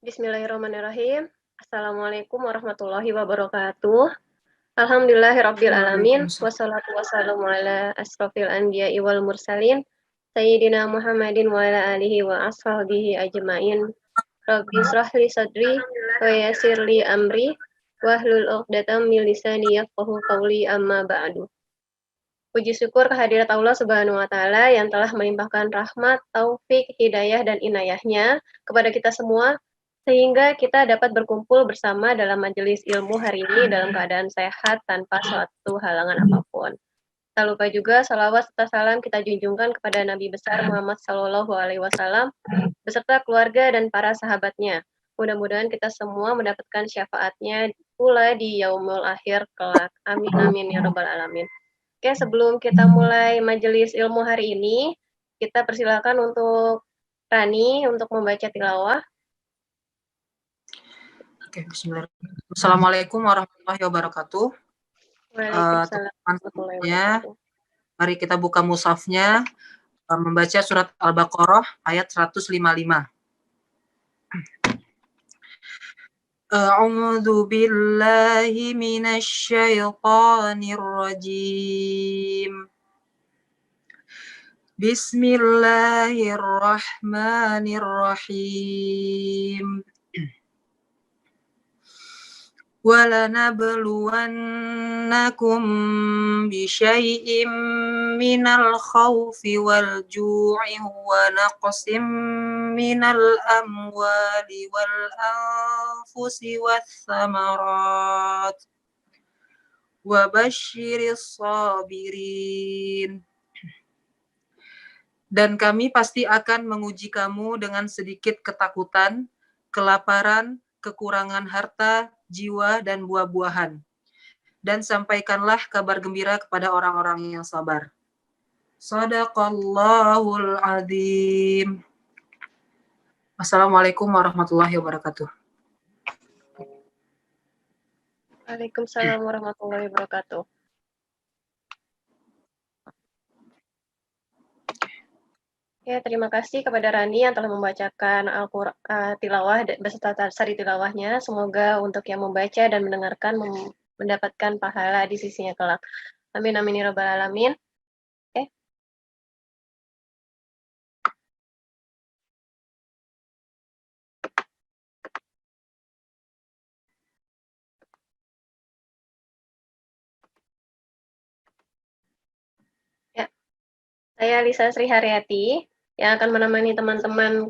Bismillahirrahmanirrahim. Assalamualaikum warahmatullahi wabarakatuh. Alhamdulillahirabbil alamin wassalatu wassalamu ala asrofil anbiya'i wal mursalin sayyidina Muhammadin wa ala alihi wa ashabihi ajmain. Rabbi israh li sadri wa yassir li amri wahlul 'uqdatam min lisani yafqahu qawli amma ba'du. Puji syukur kehadirat Allah Subhanahu wa taala yang telah melimpahkan rahmat, taufik, hidayah dan inayahnya kepada kita semua sehingga kita dapat berkumpul bersama dalam majelis ilmu hari ini dalam keadaan sehat tanpa suatu halangan apapun. Tak lupa juga salawat serta salam kita junjungkan kepada Nabi besar Muhammad Shallallahu Alaihi Wasallam beserta keluarga dan para sahabatnya. Mudah-mudahan kita semua mendapatkan syafaatnya pula di yaumul akhir kelak. Amin amin ya rabbal alamin. Oke, sebelum kita mulai majelis ilmu hari ini, kita persilakan untuk Rani untuk membaca tilawah. Oke, bismillahirrahmanirrahim. Assalamualaikum warahmatullahi wabarakatuh. Waalaikumsalam warahmatullahi wabarakatuh. Mari kita buka mushafnya, membaca surat Al-Baqarah ayat 155. A'udzu billahi minasy syaithanir rajim. Bismillahirrahmanirrahim. وَلَنَبْلُوَنَّكُمْ بِشَيْءٍ مِّنَ الْخَوْفِ وَالْجُوعِ وَنَقْصٍ مِّنَ الْأَمْوَالِ وَالْأَنفُسِ وَالثَّمَرَاتِ وَبَشِّرِ الصَّابِرِينَ. Dan kami pasti akan menguji kamu dengan sedikit ketakutan, kelaparan, kekurangan harta, jiwa, dan buah-buahan. Dan sampaikanlah kabar gembira kepada orang-orang yang sabar. Shadaqallahul azim. Assalamualaikum warahmatullahi wabarakatuh. Waalaikumsalam warahmatullahi wabarakatuh. Ya, terima kasih kepada Rani yang telah membacakan Al-Qur'an tilawah beserta sari tilawahnya. Semoga untuk yang membaca dan mendengarkan mendapatkan pahala di sisinya kelak. Amin amin ya rabbal alamin. Oke. Ya. Saya Lisa Sri Haryati yang akan menemani teman-teman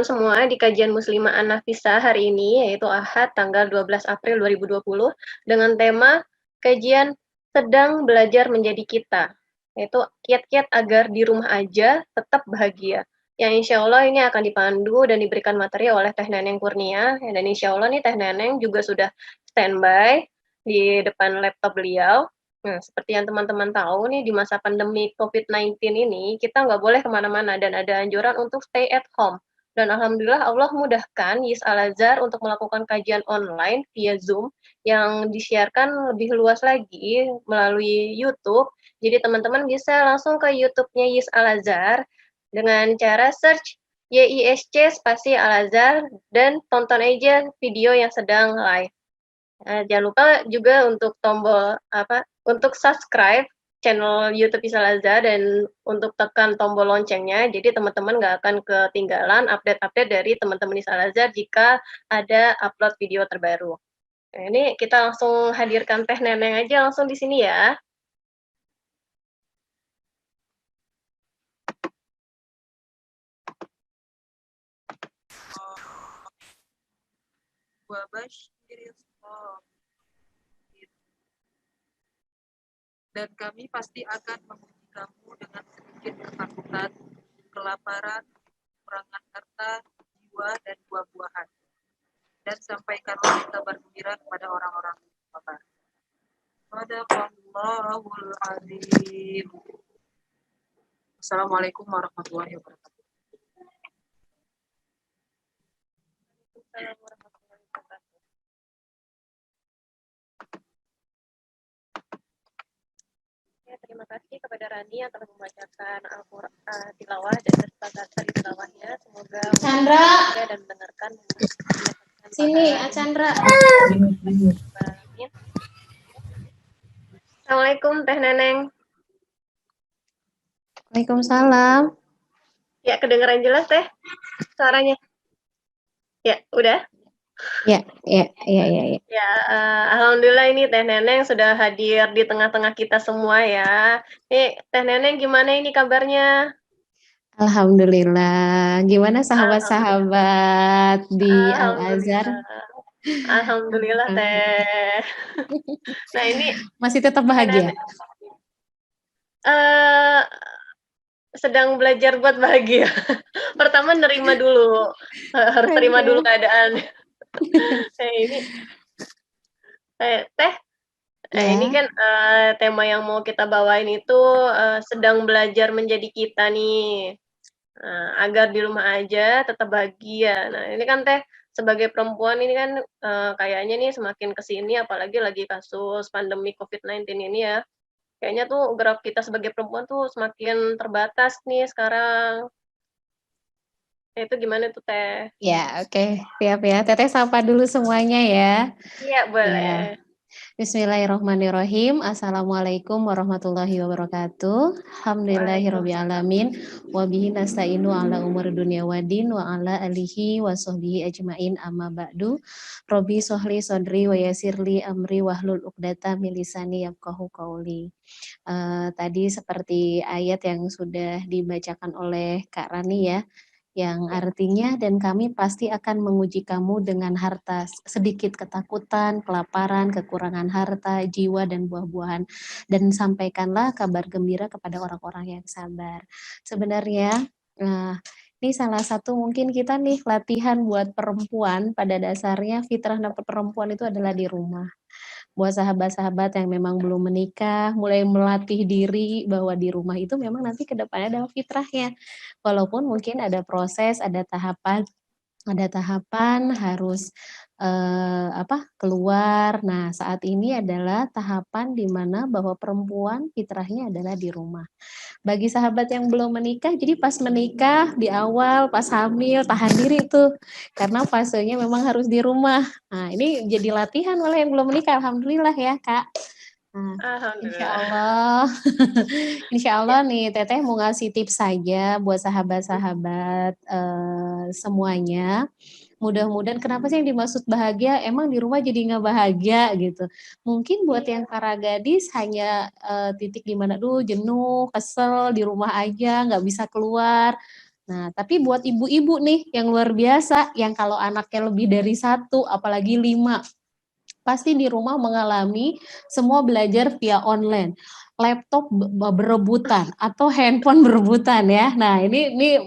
semua di kajian Muslimah An-Nafisah hari ini, yaitu Ahad tanggal 12 April 2020 dengan tema kajian sedang belajar menjadi kita, yaitu kiat-kiat agar di rumah aja tetap bahagia. Yang insya Allah ini akan dipandu dan diberikan materi oleh Teh Neneng Kurnia, dan insya Allah nih Teh Neneng juga sudah standby di depan laptop beliau. Nah, seperti yang teman-teman tahu nih, di masa pandemi COVID-19 ini, kita nggak boleh kemana-mana dan ada anjuran untuk stay at home. Dan Alhamdulillah Allah mudahkan Yis Al-Azhar untuk melakukan kajian online via Zoom yang disiarkan lebih luas lagi melalui YouTube. Jadi teman-teman bisa langsung ke YouTube-nya Yis Al-Azhar dengan cara search YISC spasi Al-Azhar dan tonton aja video yang sedang live. Jangan lupa juga untuk tombol untuk subscribe channel YouTube Yis Al-Azhar dan untuk tekan tombol loncengnya, jadi teman-teman nggak akan ketinggalan update-update dari teman-teman Yis Al-Azhar jika ada upload video terbaru. Nah, ini kita langsung hadirkan Teh Neneng aja langsung di sini ya. Dan kami pasti akan menguji kamu dengan sedikit ketakutan, kelaparan, kekurangan harta, jiwa, dan buah-buahan. Dan sampaikanlah kabar gembira kepada orang-orang yang sabar. Shadaqallahul azim. Assalamualaikum warahmatullahi wabarakatuh. Assalamualaikum warahmatullahi wabarakatuh. Ya, terima kasih kepada Rani yang telah membacakan Al-Qur'an tilawah dan beserta sari tilawahnya. Semoga membaca dan mendengarkan akan mendapatkan Sini, pahala. Achandra. Assalamualaikum Teh Neneng. Waalaikumsalam. Ya, kedengaran jelas Teh suaranya? Ya, udah? Ya. Ya, alhamdulillah ini Teh Neneng sudah hadir di tengah-tengah kita semua ya. Nih, Teh Neneng gimana ini kabarnya? Alhamdulillah. Gimana sahabat-sahabat di Al-Azhar? Alhamdulillah Teh. Nah ini masih tetap bahagia? Sedang belajar buat bahagia. Pertama nerima dulu, harus terima dulu keadaan. Teh, ini kan tema yang mau kita bawain itu sedang belajar menjadi kita nih, agar di rumah aja tetap bahagia. Nah ini kan Teh sebagai perempuan ini kan kayaknya nih semakin kesini apalagi lagi kasus pandemi COVID-19 ini ya. Kayaknya tuh gerak kita sebagai perempuan tuh semakin terbatas nih sekarang. Itu gimana tuh Teh? Ya, oke. Siap ya. Teteh sapa dulu semuanya ya. Iya, boleh. Bismillahirrahmanirrahim. Assalamualaikum warahmatullahi wabarakatuh. Alhamdulillahirrabbilalamin. Wabihi nasta'inu ala umur dunia wadin wa ala alihi wa sahbihi ajmain amma ba'du. Robi sohli sodri wa yasirli amri wahlul uqdata milisani yafqahu qawli. Tadi seperti ayat yang sudah dibacakan oleh Kak Rani ya, yang artinya dan kami pasti akan menguji kamu dengan harta, sedikit ketakutan, kelaparan, kekurangan harta, jiwa, dan buah-buahan. Dan sampaikanlah kabar gembira kepada orang-orang yang sabar. Sebenarnya ini salah satu mungkin kita nih latihan buat perempuan, pada dasarnya fitrah perempuan itu adalah di rumah. Buat sahabat-sahabat yang memang belum menikah, mulai melatih diri bahwa di rumah itu memang nanti ke depannya adalah fitrahnya. Walaupun mungkin ada proses, ada tahapan harus keluar. Nah, saat ini adalah tahapan di mana bahwa perempuan fitrahnya adalah di rumah. Bagi sahabat yang belum menikah, jadi pas menikah di awal, pas hamil, tahan diri tuh. Karena fasenya memang harus di rumah. Nah, ini jadi latihan oleh yang belum menikah. Alhamdulillah ya, Kak. Nah, insya Allah nih Teteh mau ngasih tips saja buat sahabat-sahabat semuanya. Mudah-mudahan kenapa sih yang dimaksud bahagia emang di rumah jadi nggak bahagia gitu. Mungkin buat yang para gadis hanya titik di mana dulu jenuh, kesel di rumah aja, nggak bisa keluar. Nah, tapi buat ibu-ibu nih yang luar biasa, yang kalau anaknya lebih dari 1, apalagi 5, pasti di rumah mengalami semua belajar via online. Laptop berebutan atau handphone berebutan ya. Nah, ini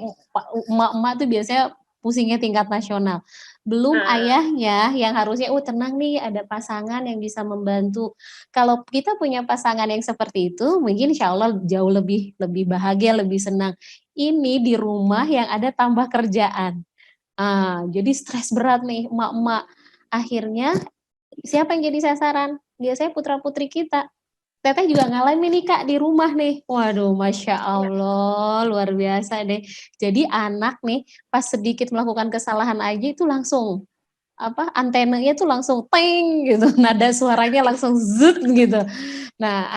emak-emak tuh biasanya pusingnya tingkat nasional. Belum ayahnya yang harusnya tenang nih ada pasangan yang bisa membantu. Kalau kita punya pasangan yang seperti itu, mungkin insya Allah jauh lebih bahagia, lebih senang. Ini di rumah yang ada tambah kerjaan. Jadi stres berat nih emak-emak. Akhirnya siapa yang jadi sasaran? Biasanya putra-putri kita. Teteh juga ngalamin nih Kak di rumah nih. Waduh, Masya Allah, luar biasa deh. Jadi anak nih pas sedikit melakukan kesalahan aja itu langsung antenanya tuh langsung ting gitu, nada suaranya langsung zut gitu. Nah,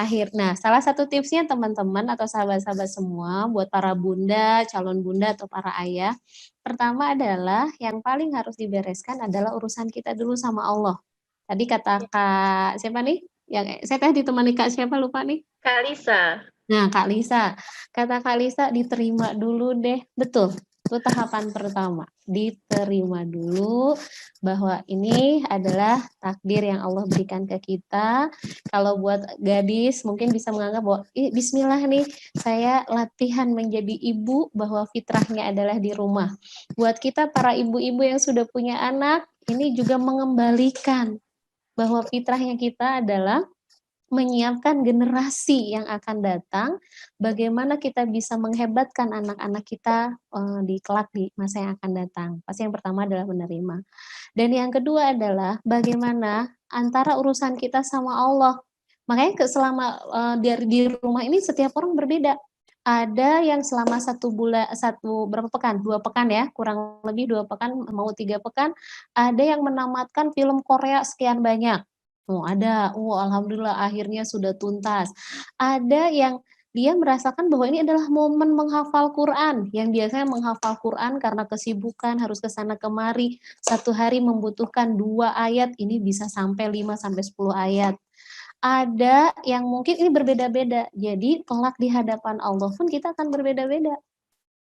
salah satu tipsnya teman-teman atau sahabat-sahabat semua buat para bunda, calon bunda atau para ayah, pertama adalah yang paling harus dibereskan adalah urusan kita dulu sama Allah. Tadi kata Kak siapa nih? Yang saya tadi ditemani Kak siapa lupa nih? Kak Lisa. Nah, Kak Lisa. Kata Kak Lisa diterima dulu deh. Betul. Itu tahapan pertama. Diterima dulu bahwa ini adalah takdir yang Allah berikan ke kita. Kalau buat gadis mungkin bisa menganggap bahwa bismillah nih saya latihan menjadi ibu bahwa fitrahnya adalah di rumah. Buat kita para ibu-ibu yang sudah punya anak, ini juga mengembalikan bahwa fitrahnya kita adalah menyiapkan generasi yang akan datang, bagaimana kita bisa menghebatkan anak-anak kita di kelak di masa yang akan datang. Pasti yang pertama adalah menerima. Dan yang kedua adalah bagaimana antara urusan kita sama Allah. Makanya selama di rumah ini setiap orang berbeda. Ada yang selama 1 bulan, berapa pekan, 2 pekan ya, kurang lebih 2 pekan, mau 3 pekan, ada yang menamatkan film Korea sekian banyak. Oh ada, alhamdulillah akhirnya sudah tuntas. Ada yang dia merasakan bahwa ini adalah momen menghafal Quran, yang biasanya menghafal Quran karena kesibukan harus ke sana kemari, 1 hari membutuhkan 2 ayat, ini bisa sampai 5 sampai 10 ayat. Ada yang mungkin ini berbeda-beda, jadi kelak di hadapan Allah pun kita akan berbeda-beda.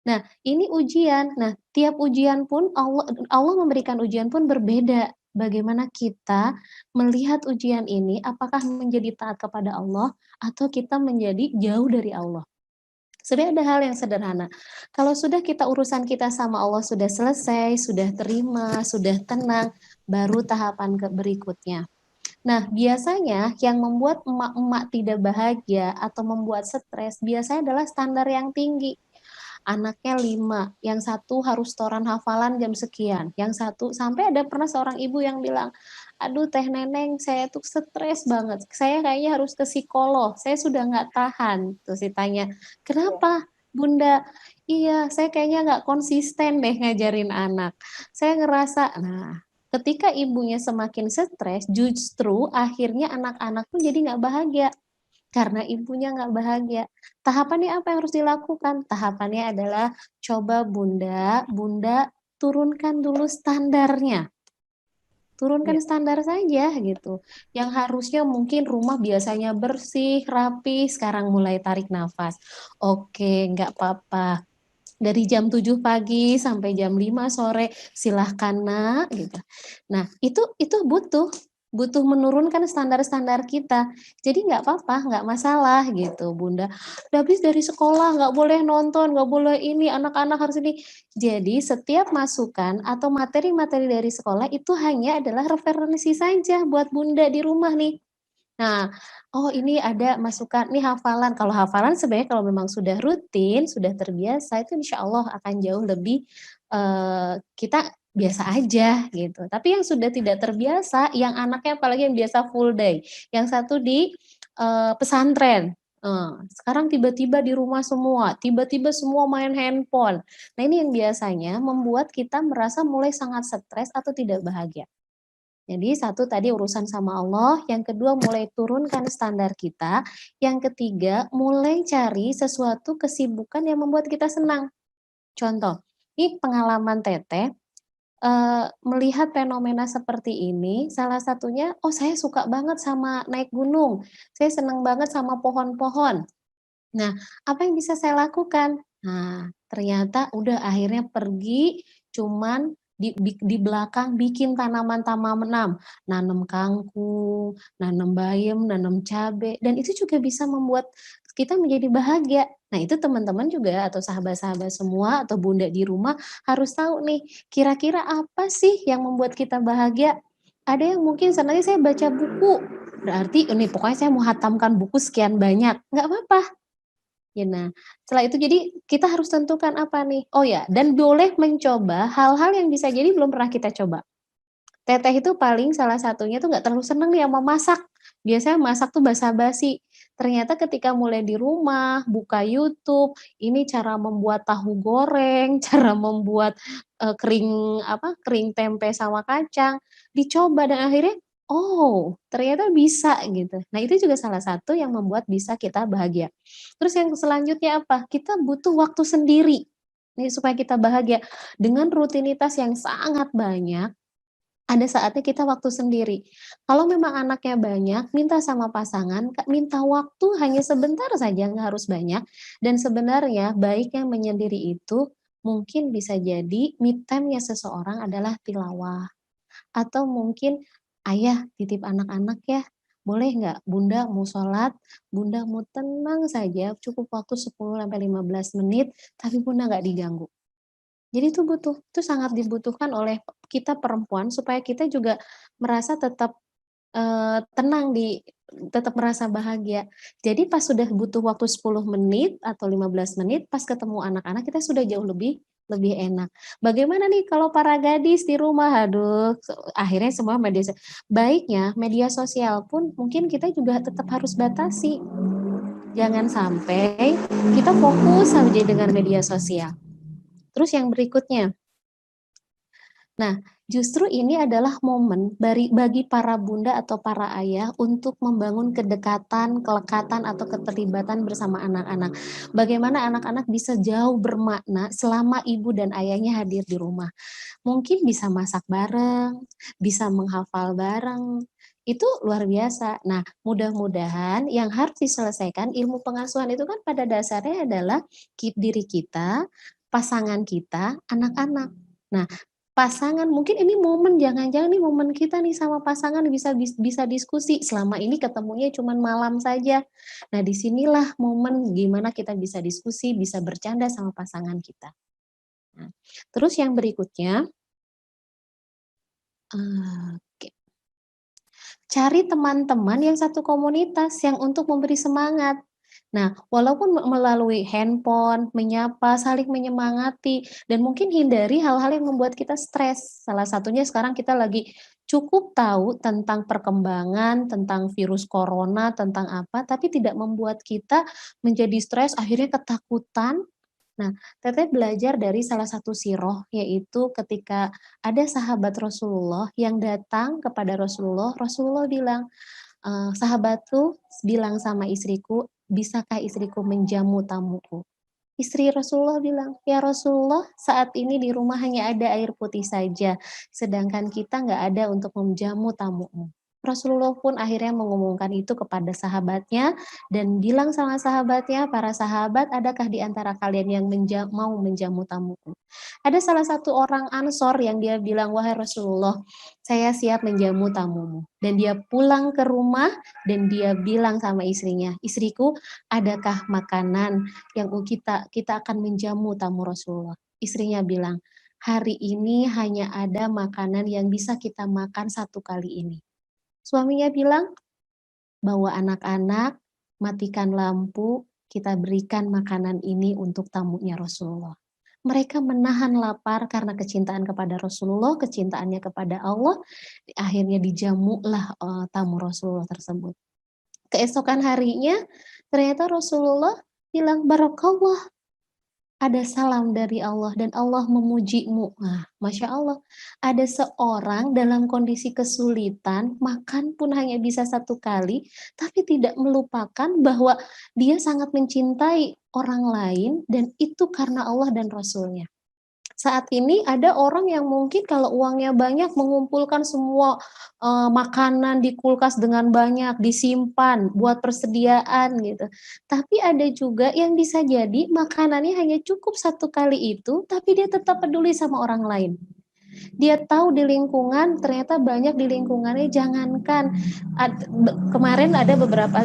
Nah, ini ujian. Nah, tiap ujian pun Allah memberikan ujian pun berbeda. Bagaimana kita melihat ujian ini, apakah menjadi taat kepada Allah atau kita menjadi jauh dari Allah. Sebenarnya ada hal yang sederhana. Kalau sudah kita urusan kita sama Allah sudah selesai, sudah terima, sudah tenang, baru tahapan berikutnya. Nah, biasanya yang membuat emak-emak tidak bahagia atau membuat stres biasanya adalah standar yang tinggi. Anaknya 5, yang satu harus setoran hafalan jam sekian, yang satu sampai ada pernah seorang ibu yang bilang, aduh teh neneng saya tuh stres banget, saya kayaknya harus ke psikolog, saya sudah nggak tahan. Terus ditanya, kenapa bunda? Iya, saya kayaknya nggak konsisten deh ngajarin anak. Saya ngerasa, nah ketika ibunya semakin stres, justru akhirnya anak-anak pun jadi nggak bahagia. Karena ibunya nggak bahagia. Tahapannya apa yang harus dilakukan? Tahapannya adalah coba bunda turunkan dulu standarnya. Turunkan standar saja gitu. Yang harusnya mungkin rumah biasanya bersih, rapi, sekarang mulai tarik nafas. Oke, nggak apa-apa. Dari jam 7 pagi sampai jam 5 sore silahkan nak gitu. Nah, itu butuh menurunkan standar-standar kita. Jadi nggak apa-apa, nggak masalah gitu, Bunda. Habis dari sekolah nggak boleh nonton, nggak boleh ini, anak-anak harus ini. Jadi setiap masukan atau materi-materi dari sekolah itu hanya adalah referensi saja buat Bunda di rumah nih. Nah, oh ini ada masukan, nih hafalan. Kalau hafalan sebenarnya kalau memang sudah rutin, sudah terbiasa, itu insya Allah akan jauh lebih, kita biasa aja gitu. Tapi yang sudah tidak terbiasa, yang anaknya apalagi yang biasa full day, yang satu di, pesantren, sekarang tiba-tiba di rumah semua, tiba-tiba semua main handphone. Nah ini yang biasanya membuat kita merasa mulai sangat stres atau tidak bahagia. Jadi satu tadi urusan sama Allah, yang kedua mulai turunkan standar kita, yang ketiga mulai cari sesuatu kesibukan yang membuat kita senang. Contoh, ini pengalaman Teteh, melihat fenomena seperti ini, salah satunya, oh saya suka banget sama naik gunung, saya senang banget sama pohon-pohon. Nah, apa yang bisa saya lakukan? Nah, ternyata udah akhirnya pergi cuman di belakang bikin tanaman-tanaman, nanam kangkung, nanam bayam, nanam cabe, dan itu juga bisa membuat kita menjadi bahagia. Nah, itu teman-teman juga atau sahabat-sahabat semua atau bunda di rumah harus tahu nih, kira-kira apa sih yang membuat kita bahagia? Ada yang mungkin senangnya saya baca buku, berarti ini pokoknya saya mau hatamkan buku sekian banyak, nggak apa-apa. Ya, nah, setelah itu jadi kita harus tentukan apa nih? Oh ya, dan boleh mencoba hal-hal yang bisa jadi belum pernah kita coba. Teteh itu paling salah satunya tuh nggak terlalu seneng nih sama masak. Biasanya masak tuh basa-basi. Ternyata ketika mulai di rumah, buka YouTube, ini cara membuat tahu goreng, cara membuat kering tempe sama kacang, dicoba dan akhirnya, oh ternyata bisa gitu. Nah itu juga salah satu yang membuat bisa kita bahagia. Terus yang selanjutnya apa? Kita butuh waktu sendiri. Nih supaya kita bahagia dengan rutinitas yang sangat banyak, ada saatnya kita waktu sendiri. Kalau memang anaknya banyak, minta sama pasangan, minta waktu hanya sebentar saja, nggak harus banyak. Dan sebenarnya baiknya menyendiri itu mungkin bisa jadi me time-nya seseorang adalah tilawah. Atau mungkin, ayah titip anak-anak ya, boleh nggak bunda mau sholat, bunda mau tenang saja, cukup waktu 10-15 menit, tapi bunda nggak diganggu. Jadi itu sangat dibutuhkan oleh kita perempuan supaya kita juga merasa tetap, tenang tetap merasa bahagia. Jadi pas sudah butuh waktu 10 menit atau 15 menit, pas ketemu anak-anak kita sudah jauh lebih lebih enak. Bagaimana nih kalau para gadis di rumah? Aduh, akhirnya semua baiknya media sosial pun mungkin kita juga tetap harus batasi. Jangan sampai kita fokus saja dengan media sosial. Terus yang berikutnya, nah, justru ini adalah momen bagi para bunda atau para ayah untuk membangun kedekatan, kelekatan, atau keterlibatan bersama anak-anak. Bagaimana anak-anak bisa jauh bermakna selama ibu dan ayahnya hadir di rumah. Mungkin bisa masak bareng, bisa menghafal bareng, itu luar biasa. Nah, mudah-mudahan yang harus diselesaikan ilmu pengasuhan itu kan pada dasarnya adalah diri kita, pasangan kita, anak-anak. Nah, pasangan mungkin ini momen, jangan-jangan nih momen kita nih sama pasangan bisa diskusi. Selama ini ketemunya cuma malam saja. Nah, disinilah momen gimana kita bisa diskusi, bisa bercanda sama pasangan kita. Nah, terus yang berikutnya, oke, cari teman-teman yang satu komunitas yang untuk memberi semangat. Nah, walaupun melalui handphone, menyapa, saling menyemangati, dan mungkin hindari hal-hal yang membuat kita stres. Salah satunya sekarang kita lagi cukup tahu tentang perkembangan, tentang virus corona, tentang apa, tapi tidak membuat kita menjadi stres, akhirnya ketakutan. Nah, Teteh belajar dari salah satu siroh, yaitu ketika ada sahabat Rasulullah yang datang kepada Rasulullah, Rasulullah bilang, sahabatku bilang sama istriku, bisakah istriku menjamu tamuku? Istri Rasulullah bilang, ya Rasulullah, saat ini di rumah hanya ada air putih saja, sedangkan kita nggak ada untuk menjamu tamumu. Rasulullah pun akhirnya mengumumkan itu kepada sahabatnya dan bilang sama sahabatnya, para sahabat, adakah di antara kalian yang mau menjamu tamuku? Ada salah satu orang Ansor yang dia bilang, wahai Rasulullah, saya siap menjamu tamumu. Dan dia pulang ke rumah dan dia bilang sama istrinya, istriku, adakah makanan yang kita akan menjamu tamu Rasulullah? Istrinya bilang, hari ini hanya ada makanan yang bisa kita makan satu kali ini. Suaminya bilang, bawa anak-anak, matikan lampu, kita berikan makanan ini untuk tamunya Rasulullah. Mereka menahan lapar karena kecintaan kepada Rasulullah, kecintaannya kepada Allah, akhirnya dijamulah tamu Rasulullah tersebut. Keesokan harinya, ternyata Rasulullah bilang, barakallah, ada salam dari Allah dan Allah memujimu. Nah, Masya Allah, ada seorang dalam kondisi kesulitan, makan pun hanya bisa satu kali, tapi tidak melupakan bahwa dia sangat mencintai orang lain dan itu karena Allah dan Rasulnya. Saat ini ada orang yang mungkin kalau uangnya banyak mengumpulkan semua makanan di kulkas dengan banyak, disimpan buat persediaan gitu. Tapi ada juga yang bisa jadi makanannya hanya cukup satu kali itu, tapi dia tetap peduli sama orang lain. Dia tahu di lingkungan, ternyata banyak di lingkungannya, jangankan kemarin ada beberapa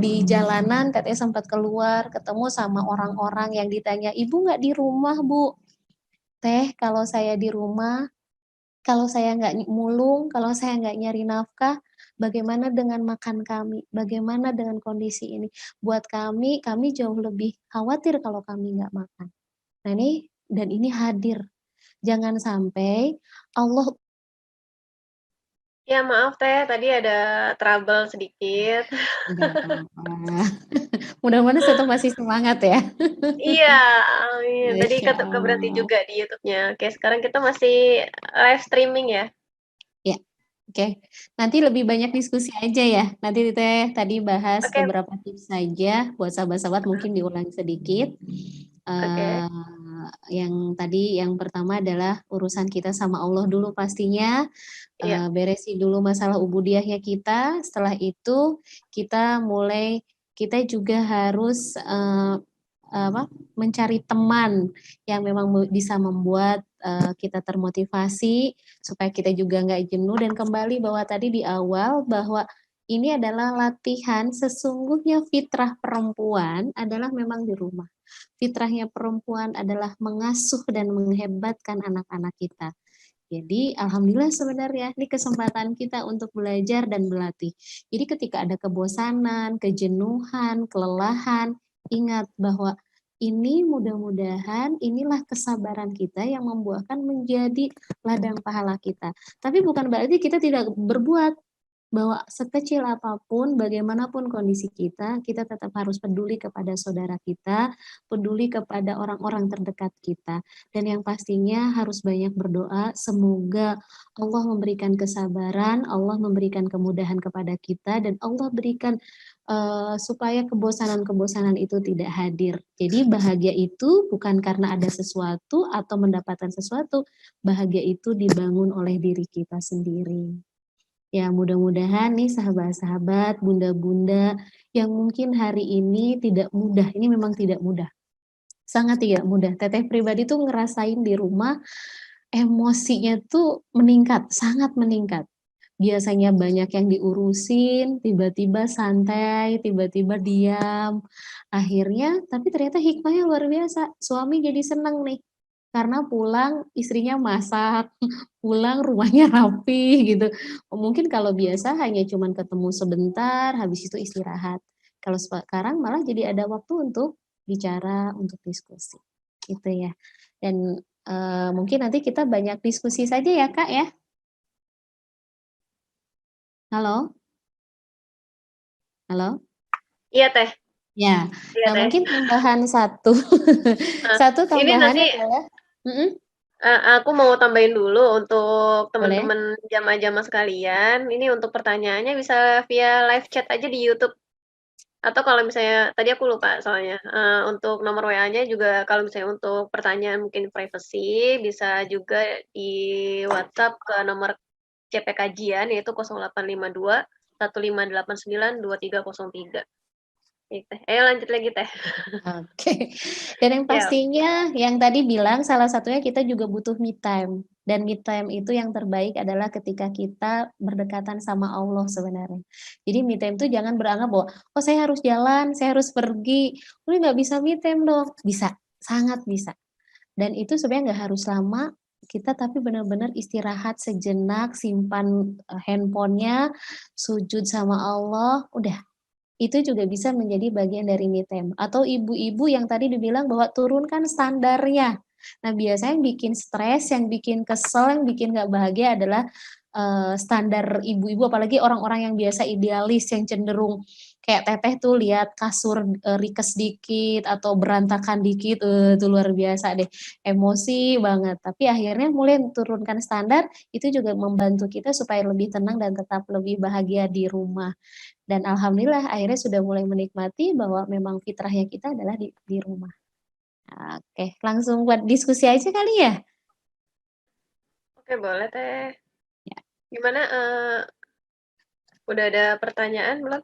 di jalanan, Teteh sempat keluar, ketemu sama orang-orang yang ditanya, ibu nggak di rumah bu? Teh, kalau saya di rumah, kalau saya nggak mulung, kalau saya nggak nyari nafkah, bagaimana dengan makan kami? Bagaimana dengan kondisi ini? Buat kami jauh lebih khawatir kalau kami nggak makan. Nah ini, dan ini hadir. Jangan sampai Allah. Ya maaf Teh, tadi ada trouble sedikit. Nggak apa-apa. Mudah-mudahan tetap masih semangat ya. Iya, amin. Tadi Masya keberhenti Allah. juga di YouTube-nya. Oke, sekarang kita masih live streaming ya. Ya, oke. Nanti lebih banyak diskusi aja ya. Nanti Teh tadi bahas Oke, beberapa tips saja buat sahabat-sahabat, mungkin diulang sedikit. oke. Yang tadi yang pertama adalah urusan kita sama Allah dulu pastinya. Iya, Beresi dulu masalah ubudiyahnya kita. Setelah itu kita juga harus mencari teman yang memang bisa membuat kita termotivasi supaya kita juga nggak jenuh, dan kembali bahwa tadi di awal bahwa ini adalah latihan, sesungguhnya fitrah perempuan adalah memang di rumah. Fitrahnya perempuan adalah mengasuh dan menghebatkan anak-anak kita. Jadi alhamdulillah sebenarnya ini kesempatan kita untuk belajar dan berlatih. Jadi ketika ada kebosanan, kejenuhan, kelelahan, ingat bahwa ini mudah-mudahan inilah kesabaran kita yang membuahkan menjadi ladang pahala kita. Tapi bukan berarti kita tidak berbuat. bahwa sekecil apapun, bagaimanapun kondisi kita tetap harus peduli kepada saudara kita, peduli kepada orang-orang terdekat kita. Dan yang pastinya harus banyak berdoa, semoga Allah memberikan kesabaran, Allah memberikan kemudahan kepada kita, dan Allah berikan supaya kebosanan-kebosanan itu tidak hadir. Jadi bahagia itu bukan karena ada sesuatu atau mendapatkan sesuatu, bahagia itu dibangun oleh diri kita sendiri. Ya, mudah-mudahan nih sahabat-sahabat, bunda-bunda yang mungkin hari ini tidak mudah, ini memang tidak mudah. Sangat tidak mudah. Teteh pribadi tuh ngerasain di rumah emosinya tuh meningkat, sangat meningkat. Biasanya banyak yang diurusin, tiba-tiba santai, tiba-tiba diam. Akhirnya, tapi ternyata hikmahnya luar biasa. Suami jadi seneng nih, karena pulang istrinya masak, pulang rumahnya rapi gitu. Mungkin kalau biasa hanya cuman ketemu sebentar, habis itu istirahat. Kalau sekarang malah jadi ada waktu untuk bicara, untuk diskusi. Gitu ya. Dan mungkin nanti kita banyak diskusi saja ya Kak ya. Halo? Halo? Iya Teh. Ya. Iya Nah Teh. mungkin tambahan satu. Nah, Satu ini nanti tambahannya adalah aku mau tambahin dulu untuk boleh? teman-teman jamaah-jamaah sekalian. Ini untuk pertanyaannya bisa via live chat aja di YouTube. Atau kalau misalnya tadi aku lupa soalnya, untuk nomor WA-nya juga kalau misalnya untuk pertanyaan mungkin privacy, bisa juga di WhatsApp ke nomor CP Kajian yaitu 0852 1589 2303. Gitu, Teh. Ayo lanjut lagi, Teh. Oke. Dan yang Siap. pastinya yang tadi bilang salah satunya kita juga butuh me time. Dan me time itu yang terbaik adalah ketika kita berdekatan sama Allah sebenarnya. Jadi me time itu jangan beranggap bahwa, oh saya harus jalan, saya harus pergi. Udah nggak bisa me time dong. Bisa, sangat bisa. Dan itu sebenarnya nggak harus lama, kita tapi benar-benar istirahat sejenak, simpan handphonenya, sujud sama Allah, udah itu juga bisa menjadi bagian dari me time. Atau ibu-ibu yang tadi dibilang bahwa turunkan standarnya. Nah, biasanya yang bikin stres, yang bikin kesel, yang bikin nggak bahagia adalah standar ibu-ibu, apalagi orang-orang yang biasa idealis, yang cenderung kayak teteh tuh lihat kasur rikes dikit atau berantakan dikit, itu luar biasa deh, emosi banget. Tapi akhirnya mulai turunkan standar, itu juga membantu kita supaya lebih tenang dan tetap lebih bahagia di rumah. Dan alhamdulillah akhirnya sudah mulai menikmati bahwa memang fitrahnya kita adalah di rumah. Oke, langsung buat diskusi aja kali ya? Oke, boleh, Teh. Ya. Gimana, udah ada pertanyaan belum?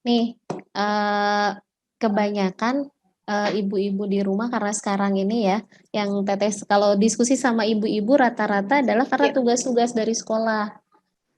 Nih, kebanyakan ibu-ibu di rumah karena sekarang ini ya, yang teteh kalau diskusi sama ibu-ibu rata-rata adalah karena Iya. tugas-tugas dari sekolah.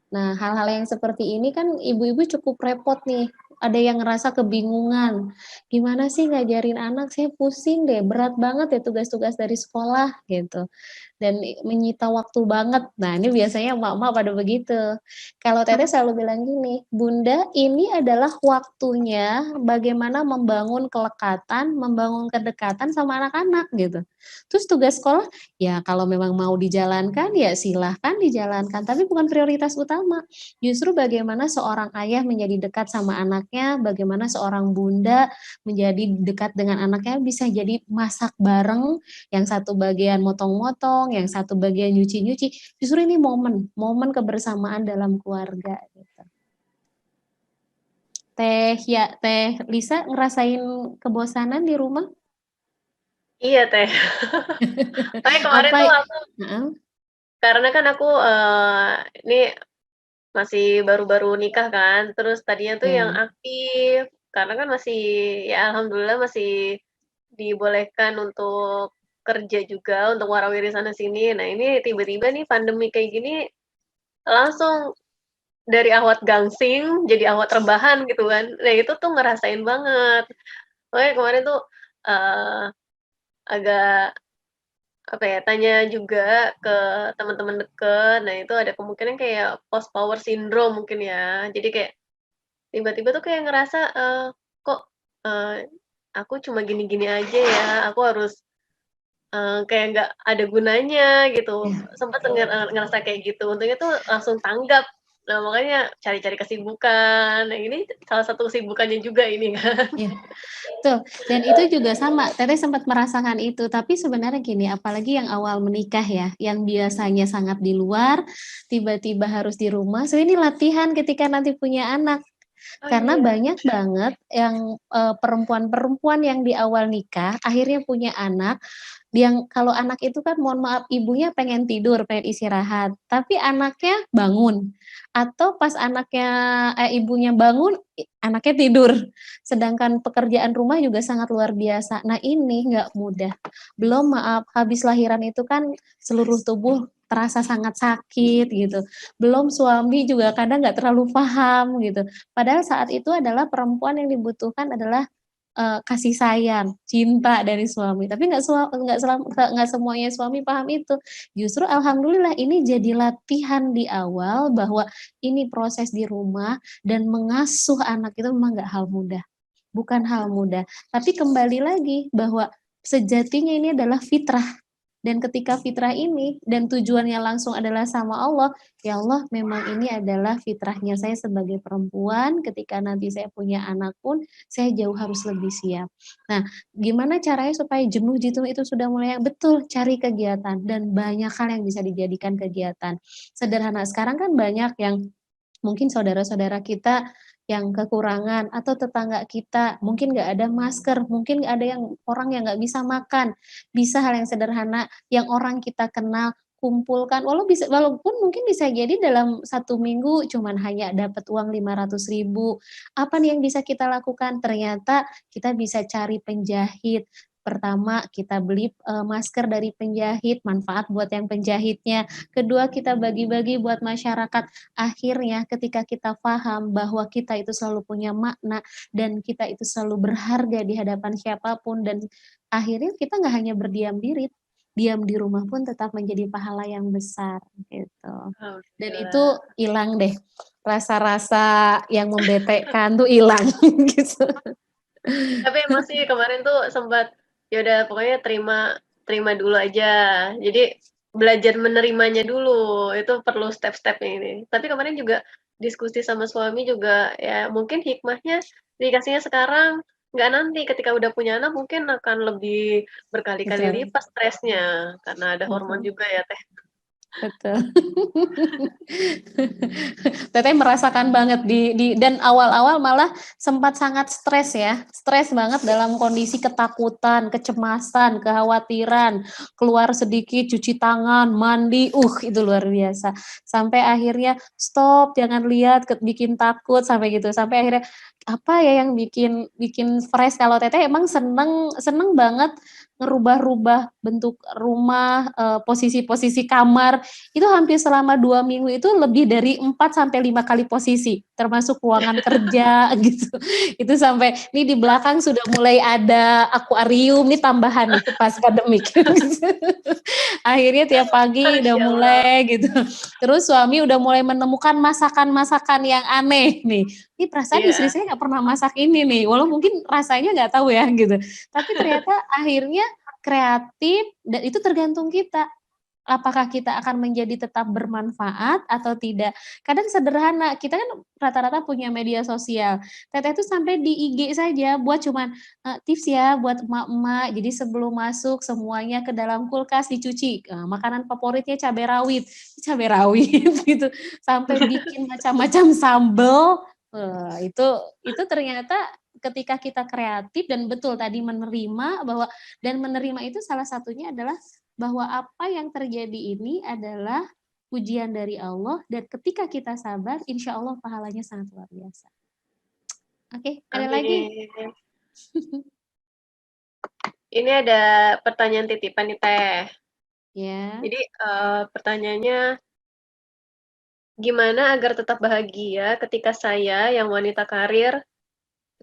Nah, hal-hal yang seperti ini kan ibu-ibu cukup repot nih. Ada yang ngerasa kebingungan. Gimana sih ngajarin anak? Saya pusing deh, berat banget ya tugas-tugas dari sekolah gitu. Dan menyita waktu banget. Nah, ini biasanya emak-emak pada begitu. Kalau Teteh selalu bilang gini, Bunda, ini adalah waktunya bagaimana membangun kelekatan, membangun kedekatan sama anak-anak gitu. Terus tugas sekolah, ya kalau memang mau dijalankan, ya silahkan dijalankan. Tapi bukan prioritas utama. Justru bagaimana seorang ayah menjadi dekat sama anaknya, bagaimana seorang bunda menjadi dekat dengan anaknya, bisa jadi masak bareng, yang satu bagian motong-motong, yang satu bagian nyuci-nyuci. Justru ini momen kebersamaan dalam keluarga gitu. Teh Lisa ngerasain kebosanan di rumah? Iya, Teh. Makanya kemarin Apa? tuh aku Heeh. karena kan aku, ini masih baru-baru nikah kan, terus tadinya tuh yang Ya. aktif, karena kan masih ya alhamdulillah masih dibolehkan untuk kerja juga, untuk warawiri sana sini. Nah, ini tiba-tiba nih pandemi kayak gini, langsung dari awat gangsing jadi awat rebahan gitu kan. Nah, itu tuh ngerasain banget. Makanya kemarin tuh, eee, agak apa ya, tanya juga ke teman-teman deket, nah itu ada kemungkinan kayak post power syndrome mungkin ya. Jadi kayak tiba-tiba tuh kayak ngerasa, kok, eee, aku cuma gini-gini aja ya, aku harus, kayak nggak ada gunanya gitu, Ya, sempet ngerasa kayak gitu, untungnya tuh langsung tanggap. Nah makanya cari-cari kesibukan, nah ini salah satu kesibukannya juga ini kan. ya. Tuh, dan itu juga sama, Teteh sempat merasakan itu, tapi sebenarnya gini, apalagi yang awal menikah ya, yang biasanya sangat di luar, tiba-tiba harus di rumah, so ini latihan ketika nanti punya anak. Oh Karena iya, banyak banget yang perempuan-perempuan yang di awal nikah akhirnya punya anak, yang kalau anak itu kan mohon maaf ibunya pengen tidur, pengen istirahat, tapi anaknya bangun. Atau pas ibunya bangun, anaknya tidur. Sedangkan pekerjaan rumah juga sangat luar biasa. Nah ini nggak mudah. Belum maaf, habis lahiran itu kan seluruh tubuh terasa sangat sakit gitu. Belum suami juga kadang nggak terlalu paham gitu. Padahal saat itu adalah perempuan yang dibutuhkan adalah kasih sayang, cinta dari suami. Tapi nggak semuanya suami paham itu. Justru alhamdulillah ini jadi latihan di awal bahwa ini proses di rumah dan mengasuh anak itu memang nggak hal mudah. Bukan hal mudah. Tapi kembali lagi bahwa sejatinya ini adalah fitrah. Dan ketika fitrah ini dan tujuannya langsung adalah sama Allah, ya Allah memang ini adalah fitrahnya saya sebagai perempuan, ketika nanti saya punya anak pun saya jauh harus lebih siap. Nah, gimana caranya supaya jenuh jitu itu sudah mulai betul cari kegiatan dan banyak hal yang bisa dijadikan kegiatan. Sederhana sekarang kan banyak yang mungkin saudara-saudara kita yang kekurangan atau tetangga kita mungkin nggak ada masker, mungkin ada yang orang yang nggak bisa makan, bisa hal yang sederhana yang orang kita kenal kumpulkan walaupun mungkin bisa jadi dalam 1 minggu cuman hanya dapat uang 500.000. Apa nih yang bisa kita lakukan? Ternyata kita bisa cari penjahit. Pertama, kita beli masker dari penjahit, manfaat buat yang penjahitnya. Kedua, kita bagi-bagi buat masyarakat. Akhirnya ketika kita paham bahwa kita itu selalu punya makna dan kita itu selalu berharga di hadapan siapapun, dan akhirnya kita nggak hanya berdiam diri, diam di rumah pun tetap menjadi pahala yang besar gitu. Dan itu alhamdulillah. hilang deh, rasa-rasa yang membetekkan tuh hilang gitu. Tapi emang sih kemarin tuh sempat, ya udah pokoknya terima terima dulu aja. Jadi belajar menerimanya dulu, itu perlu step-stepnya ini. Tapi kemarin juga diskusi sama suami juga ya mungkin hikmahnya dikasihnya sekarang, nggak nanti ketika udah punya anak mungkin akan lebih berkali-kali Betul. lipat stresnya, karena ada hormon Betul. juga ya, Teh. Betul. Teteh merasakan banget dan awal-awal malah sempat sangat stres ya. Stres banget dalam kondisi ketakutan, kecemasan, kekhawatiran, keluar sedikit cuci tangan, mandi, itu luar biasa. Sampai akhirnya stop, jangan lihat, bikin takut sampai gitu. Sampai akhirnya apa ya yang bikin bikin fresh, kalau Teteh emang seneng seneng banget ngerubah-rubah bentuk rumah, posisi-posisi kamar, itu hampir selama 2 minggu itu lebih dari 4 sampai 5 kali posisi, termasuk ruangan kerja gitu. Itu sampai nih di belakang sudah mulai ada akuarium nih tambahan nih pas akademik. Akhirnya tiap pagi udah Masya Allah. mulai gitu. Terus suami udah mulai menemukan masakan-masakan yang aneh nih. Ini perasaan istri Iya. saya nggak pernah masak ini nih, walau mungkin rasanya nggak tahu ya gitu. Tapi ternyata akhirnya kreatif dan itu tergantung kita. Apakah kita akan menjadi tetap bermanfaat atau tidak. Kadang sederhana, kita kan rata-rata punya media sosial. Teteh itu sampai di IG saja buat cuman tips ya buat emak-emak. Jadi sebelum masuk semuanya ke dalam kulkas dicuci. Makanan favoritnya cabai rawit gitu. Sampai bikin macam-macam sambel. Itu ternyata ketika kita kreatif dan betul tadi menerima bahwa, dan menerima itu salah satunya adalah bahwa apa yang terjadi ini adalah ujian dari Allah, dan ketika kita sabar, insya Allah pahalanya sangat luar biasa. Oke, ada lagi? Amin. Ini ada pertanyaan titipan nih, Teh. Ya, Jadi, pertanyaannya, gimana agar tetap bahagia ketika saya yang wanita karir,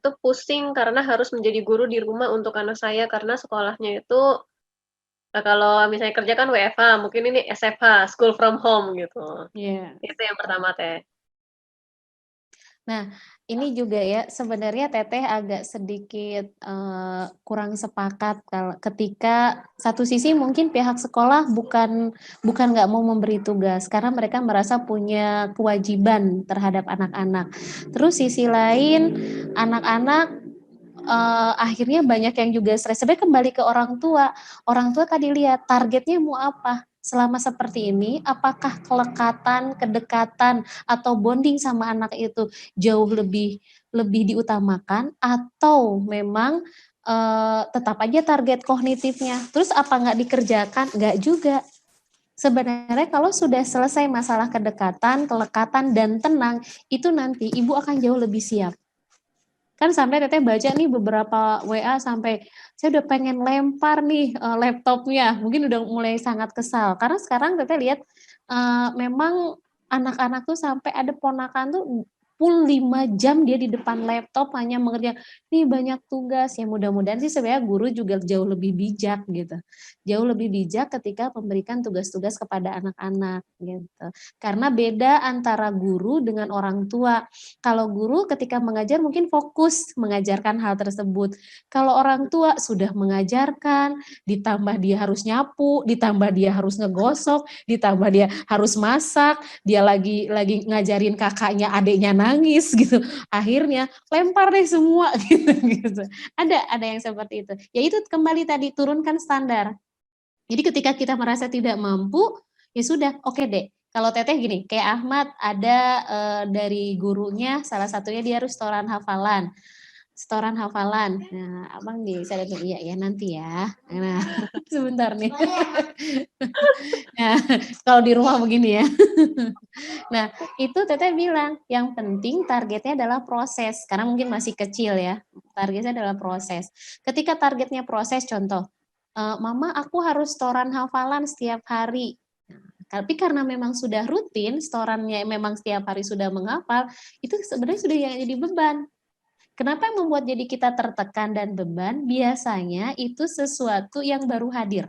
itu pusing karena harus menjadi guru di rumah untuk anak saya karena sekolahnya itu Kalau misalnya kerja kan WFH, mungkin ini SFH, school from home gitu. Iya. Itu yang pertama, Teh. Nah, ini juga ya, sebenarnya Teteh agak sedikit, kurang sepakat ketika satu sisi mungkin pihak sekolah bukan nggak mau memberi tugas, karena mereka merasa punya kewajiban terhadap anak-anak. Terus sisi lain, anak-anak, akhirnya banyak yang juga stres. Sebenarnya kembali ke orang tua. Orang tua tadi lihat targetnya mau apa? Selama seperti ini, apakah kelekatan, kedekatan, atau bonding sama anak itu jauh lebih diutamakan atau memang tetap aja target kognitifnya. Terus apa nggak dikerjakan? Nggak juga. Sebenarnya kalau sudah selesai masalah kedekatan, kelekatan, dan tenang, itu nanti ibu akan jauh lebih siap. Kan sampai Teteh baca nih beberapa WA sampai saya udah pengen lempar nih laptopnya, mungkin udah mulai sangat kesal. Karena sekarang Teteh lihat memang anak-anak tuh sampai ada ponakan tuh full 5 jam dia di depan laptop hanya mengerjakan, nih banyak tugas. Ya mudah-mudahan sih sebenarnya guru juga jauh lebih bijak gitu. Jauh lebih bijak ketika memberikan tugas-tugas kepada anak-anak gitu. Karena beda antara guru dengan orang tua. Kalau guru ketika mengajar mungkin fokus mengajarkan hal tersebut. Kalau orang tua sudah mengajarkan, ditambah dia harus nyapu, ditambah dia harus ngegosok, ditambah dia harus masak, dia lagi ngajarin kakaknya, adiknya nangis gitu. Akhirnya lempar deh semua gitu. Ada yang seperti itu. Ya itu kembali tadi turunkan standar. Jadi ketika kita merasa tidak mampu, ya sudah, oke deh. Kalau Teteh gini, kayak Ahmad ada dari gurunya, salah satunya dia harus setoran hafalan. Setoran hafalan. Nah, Abang bisa datang, iya ya nanti ya. Nah, sebentar nih. Nah, kalau di rumah begini ya. Nah, itu Teteh bilang, yang penting targetnya adalah proses. Karena mungkin masih kecil ya. Targetnya adalah proses. Ketika targetnya proses, contoh, Mama aku harus setoran hafalan setiap hari. Tapi karena memang sudah rutin, setorannya memang setiap hari sudah menghafal, itu sebenarnya sudah jadi beban. Kenapa yang membuat jadi kita tertekan dan beban? Biasanya itu sesuatu yang baru hadir,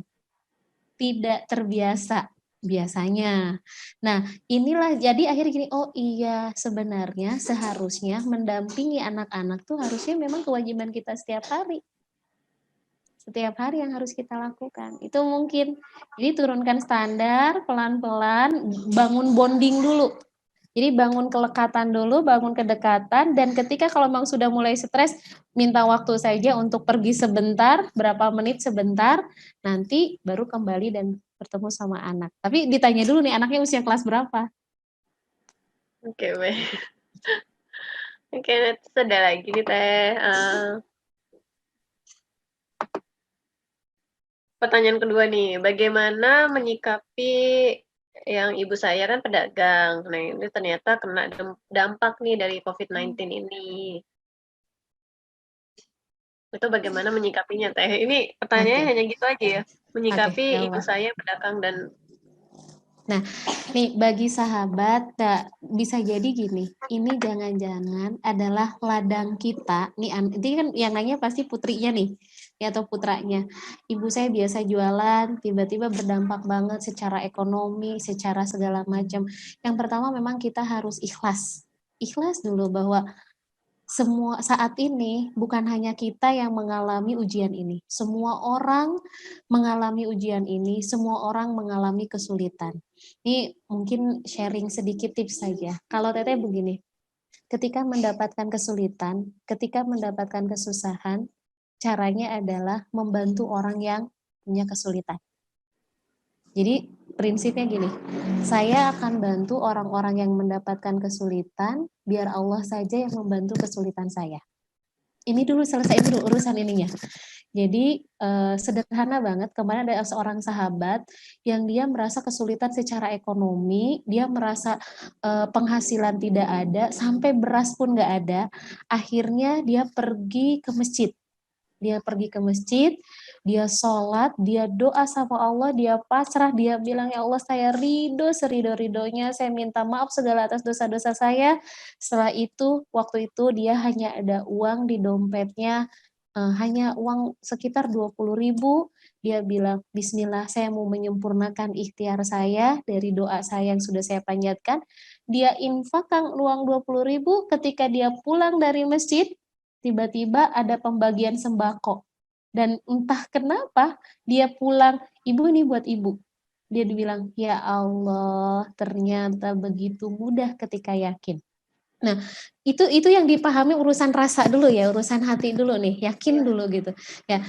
tidak terbiasa biasanya. Nah, inilah jadi akhirnya gini, oh iya sebenarnya seharusnya mendampingi anak-anak tuh harusnya memang kewajiban kita setiap hari. Setiap hari yang harus kita lakukan. Itu mungkin. Jadi turunkan standar, pelan-pelan, bangun bonding dulu. Jadi bangun kelekatan dulu, bangun kedekatan, dan ketika kalau memang sudah mulai stres, minta waktu saja untuk pergi sebentar, berapa menit sebentar, nanti baru kembali dan bertemu sama anak. Tapi ditanya dulu nih, anaknya usia kelas berapa? Oke, baik. Oke, next ada lagi nih, Teh. Pertanyaan kedua nih, bagaimana menyikapi yang ibu saya kan pedagang. Nah, ini ternyata kena dampak nih dari COVID-19 ini. Itu bagaimana menyikapinya, Teh? Ini pertanyaannya hanya gitu aja ya, menyikapi ibu saya pedagang dan Nah, nih bagi sahabat, bisa jadi gini, ini jangan-jangan adalah ladang kita, nih ini kan yang nanya pasti putrinya nih, ya atau putranya. Ibu saya biasa jualan, tiba-tiba berdampak banget secara ekonomi, secara segala macam. Yang pertama memang kita harus ikhlas. Ikhlas dulu bahwa semua saat ini bukan hanya kita yang mengalami ujian ini. Semua orang mengalami ujian ini, semua orang mengalami kesulitan. Ini mungkin sharing sedikit tips saja. Kalau Teteh begini, ketika mendapatkan kesulitan, ketika mendapatkan kesusahan, caranya adalah membantu orang yang punya kesulitan. Jadi prinsipnya gini, saya akan bantu orang-orang yang mendapatkan kesulitan, biar Allah saja yang membantu kesulitan saya. Ini dulu selesai dulu urusan ininya. Jadi sederhana banget, kemarin ada seorang sahabat yang dia merasa kesulitan secara ekonomi, dia merasa penghasilan tidak ada, sampai beras pun nggak ada. Akhirnya dia pergi ke masjid. Dia pergi ke masjid, dia sholat, dia doa sama Allah, dia pasrah, dia bilang, ya Allah saya ridho serido-ridonya, saya minta maaf segala atas dosa-dosa saya. Setelah itu, waktu itu dia hanya ada uang di dompetnya hanya uang sekitar 20.000, dia bilang, Bismillah, saya mau menyempurnakan ikhtiar saya dari doa saya yang sudah saya panjatkan. Dia infakkan uang 20.000, ketika dia pulang dari masjid, tiba-tiba ada pembagian sembako. Dan entah kenapa, dia pulang, ibu ini buat ibu. Dia dibilang, ya Allah, ternyata begitu mudah ketika yakin. Nah, itu yang dipahami urusan rasa dulu ya, urusan hati dulu nih, yakin dulu gitu. Ya,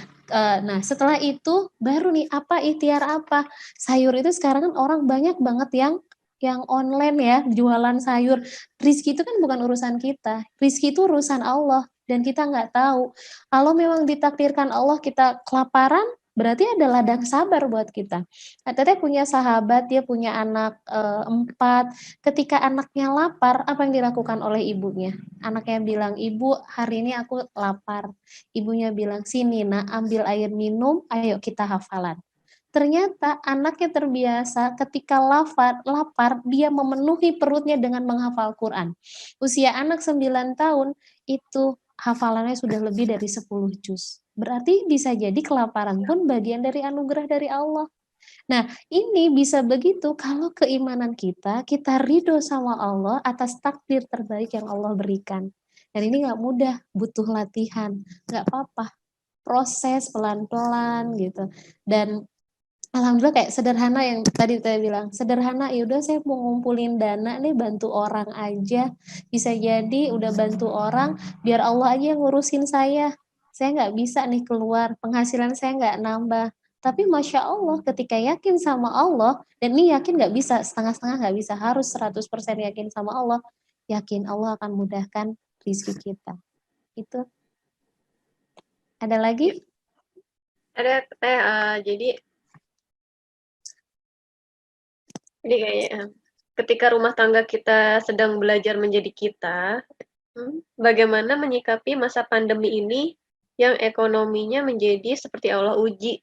nah setelah itu baru nih apa ikhtiar apa. Sayur itu sekarang kan orang banyak banget yang online ya, jualan sayur. Rizki itu kan bukan urusan kita. Rizki itu urusan Allah dan kita nggak tahu. Kalau memang ditakdirkan Allah kita kelaparan, berarti ada ladang sabar buat kita. Nah, Teteh punya sahabat, dia punya anak 4. Ketika anaknya lapar, apa yang dilakukan oleh ibunya? Anaknya bilang, ibu hari ini aku lapar. Ibunya bilang, sini nak ambil air minum, ayo kita hafalan. Ternyata anaknya terbiasa ketika lapar, dia memenuhi perutnya dengan menghafal Quran. Usia anak 9 tahun, itu hafalannya sudah lebih dari 10 juz. Berarti bisa jadi kelaparan pun bagian dari anugerah dari Allah. Nah, ini bisa begitu kalau keimanan kita ridho sama Allah atas takdir terbaik yang Allah berikan. Dan ini nggak mudah, butuh latihan. Nggak apa-apa, proses pelan-pelan gitu. Dan alhamdulillah kayak sederhana yang tadi saya bilang, sederhana, yaudah saya mau ngumpulin dana nih bantu orang aja. Bisa jadi udah bantu orang, biar Allah aja yang ngurusin saya. Saya nggak bisa nih keluar, penghasilan saya nggak nambah. Tapi Masya Allah ketika yakin sama Allah, dan ini yakin nggak bisa, setengah-setengah nggak bisa, harus 100% yakin sama Allah, yakin Allah akan mudahkan rezeki kita. Itu. Ada lagi? Ada jadi kayak ketika rumah tangga kita sedang belajar menjadi kita, bagaimana menyikapi masa pandemi ini yang ekonominya menjadi seperti Allah uji.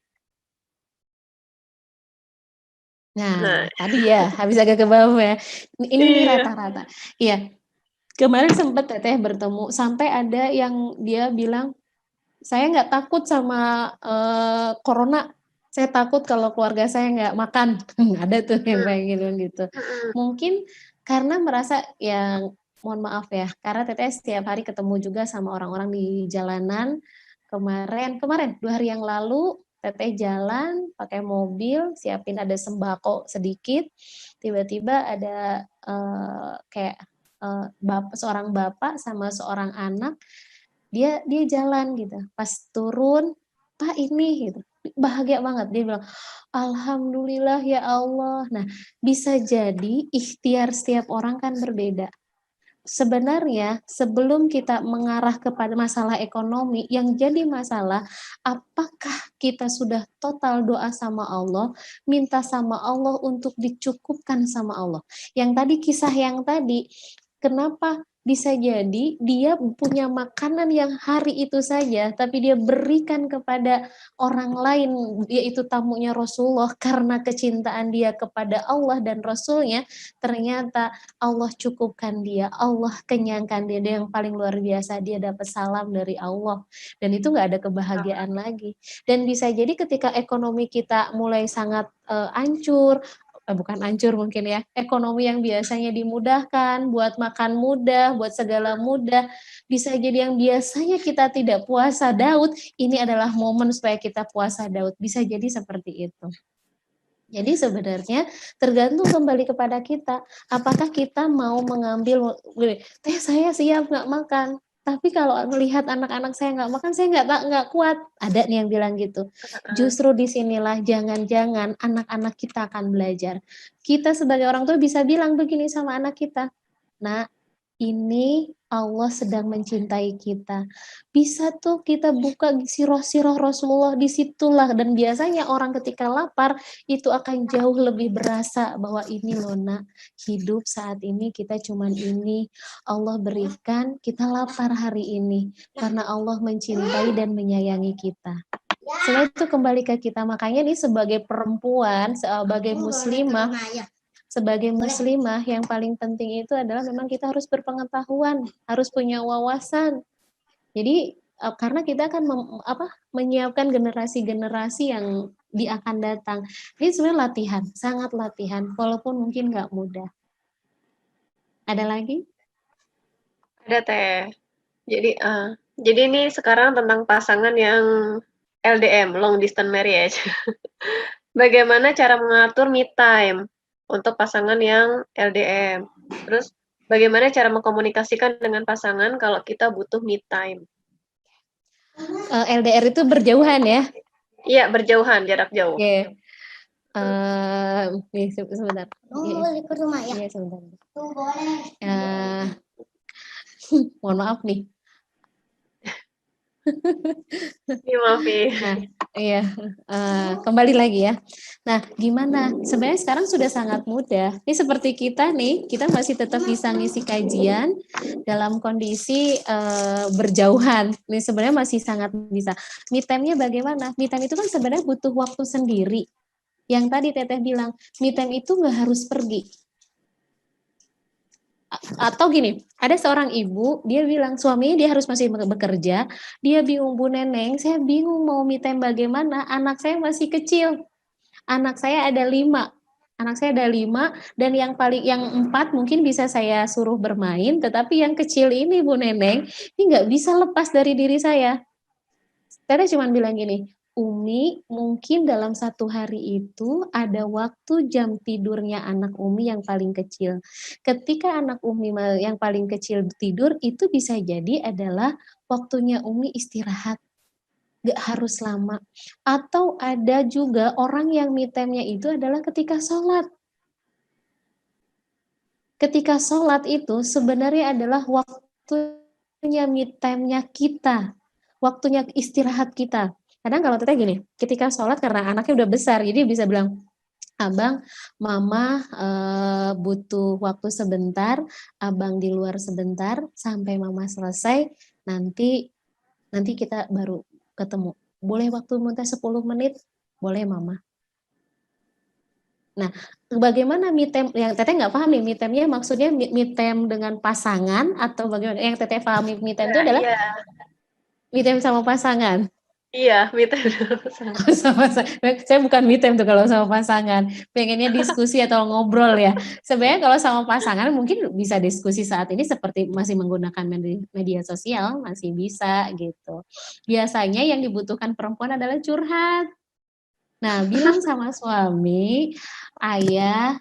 Nah, tadi ya, habis agak ke bawah ya. Ini nih Iya. rata-rata. Iya, kemarin sempat Teteh bertemu, sampai ada yang dia bilang, saya nggak takut sama corona, saya takut kalau keluarga saya nggak makan. Ada tuh yang kayak gitu. Mungkin karena merasa yang, mohon maaf ya, karena Teteh setiap hari ketemu juga sama orang-orang di jalanan. Kemarin 2 hari yang lalu, Teteh jalan pakai mobil, siapin ada sembako sedikit, tiba-tiba ada kayak seorang bapak sama seorang anak, dia jalan gitu, pas turun, Pak ini gitu, bahagia banget, dia bilang, Alhamdulillah ya Allah. Nah, bisa jadi ikhtiar setiap orang kan berbeda. Sebenarnya sebelum kita mengarah kepada masalah ekonomi, yang jadi masalah, apakah kita sudah total doa sama Allah, minta sama Allah untuk dicukupkan sama Allah. Yang tadi kisah yang tadi, kenapa bisa jadi dia punya makanan yang hari itu saja, tapi dia berikan kepada orang lain, yaitu tamunya Rasulullah, karena kecintaan dia kepada Allah dan Rasulnya, ternyata Allah cukupkan dia, Allah kenyangkan dia. Dia yang paling luar biasa, dia dapat salam dari Allah, dan itu nggak ada kebahagiaan lagi. Dan bisa jadi ketika ekonomi kita mulai sangat hancur, bukan hancur mungkin ya, ekonomi yang biasanya dimudahkan, buat makan mudah, buat segala mudah, bisa jadi yang biasanya kita tidak puasa Daud, ini adalah momen supaya kita puasa Daud, bisa jadi seperti itu. Jadi sebenarnya tergantung kembali kepada kita, apakah kita mau mengambil, teh saya siap nggak makan, tapi kalau melihat anak-anak saya nggak makan, saya nggak kuat. Ada nih yang bilang gitu. Justru disinilah jangan-jangan anak-anak kita akan belajar. Kita sebagai orang tua bisa bilang begini sama anak kita, nah ini Allah sedang mencintai kita. Bisa tuh kita buka sirah-sirah Rasulullah, disitulah. Dan biasanya orang ketika lapar itu akan jauh lebih berasa bahwa ini loh nak, hidup saat ini kita cuman ini, Allah berikan, kita lapar hari ini karena Allah mencintai dan menyayangi kita. Setelah itu kembali ke kita, makanya nih sebagai perempuan, sebagai muslimah yang paling penting itu adalah memang kita harus berpengetahuan, harus punya wawasan. Jadi karena kita akan menyiapkan generasi-generasi yang akan datang. Ini sebenarnya latihan, sangat latihan, walaupun mungkin nggak mudah. Ada lagi? Ada Teh. Jadi ini sekarang tentang pasangan yang LDM, long distance marriage. Bagaimana cara mengatur me time untuk pasangan yang LDM? Terus bagaimana cara mengkomunikasikan dengan pasangan kalau kita butuh me time? LDR itu berjauhan ya? Iya, berjauhan, jarak jauh. Oke. Nih, sebentar. Boleh ke rumah ya? Iya, sebentar. Boleh. Mohon maaf nih. Iya, maafin. Nah, iya, kembali lagi ya. Nah, gimana? Sebenarnya sekarang sudah sangat mudah. Ini seperti kita nih, kita masih tetap bisa ngisi kajian dalam kondisi berjauhan. Ini sebenarnya masih sangat bisa. Me time-nya bagaimana? Me time itu kan sebenarnya butuh waktu sendiri. Yang tadi Teteh bilang, me time itu nggak harus pergi. Atau gini, ada seorang ibu, dia bilang suaminya dia harus masih bekerja, dia bingung, Bu Neneng, saya bingung mau me time bagaimana, anak saya masih kecil, anak saya ada 5, dan yang 4 mungkin bisa saya suruh bermain, tetapi yang kecil ini Bu Neneng, ini nggak bisa lepas dari diri saya. Teteh cuma bilang gini, Umi, mungkin dalam 1 hari itu ada waktu jam tidurnya anak Umi yang paling kecil. Ketika anak Umi yang paling kecil tidur, itu bisa jadi adalah waktunya Umi istirahat. Gak harus lama. Atau ada juga orang yang me time-nya itu adalah ketika sholat. Ketika sholat itu sebenarnya adalah waktunya me time-nya kita. Waktunya istirahat kita. Kadang kalau Teteh gini, ketika sholat karena anaknya udah besar, jadi bisa bilang, Abang, Mama butuh waktu sebentar, Abang di luar sebentar, sampai Mama selesai, nanti kita baru ketemu. Boleh waktu minta 10 menit? Boleh Mama. Nah, bagaimana me time, yang Teteh nggak paham nih, me time-nya maksudnya me time dengan pasangan, atau bagaimana? Yang Teteh pahami me time itu adalah Iya. me time sama pasangan. Iya, me time dengan pasangan. Saya bukan me time tuh kalau sama pasangan, pengennya diskusi atau ngobrol ya. Sebenarnya kalau sama pasangan mungkin bisa diskusi saat ini seperti masih menggunakan media sosial, masih bisa gitu. Biasanya yang dibutuhkan perempuan adalah curhat. Nah, bilang sama suami, ayah,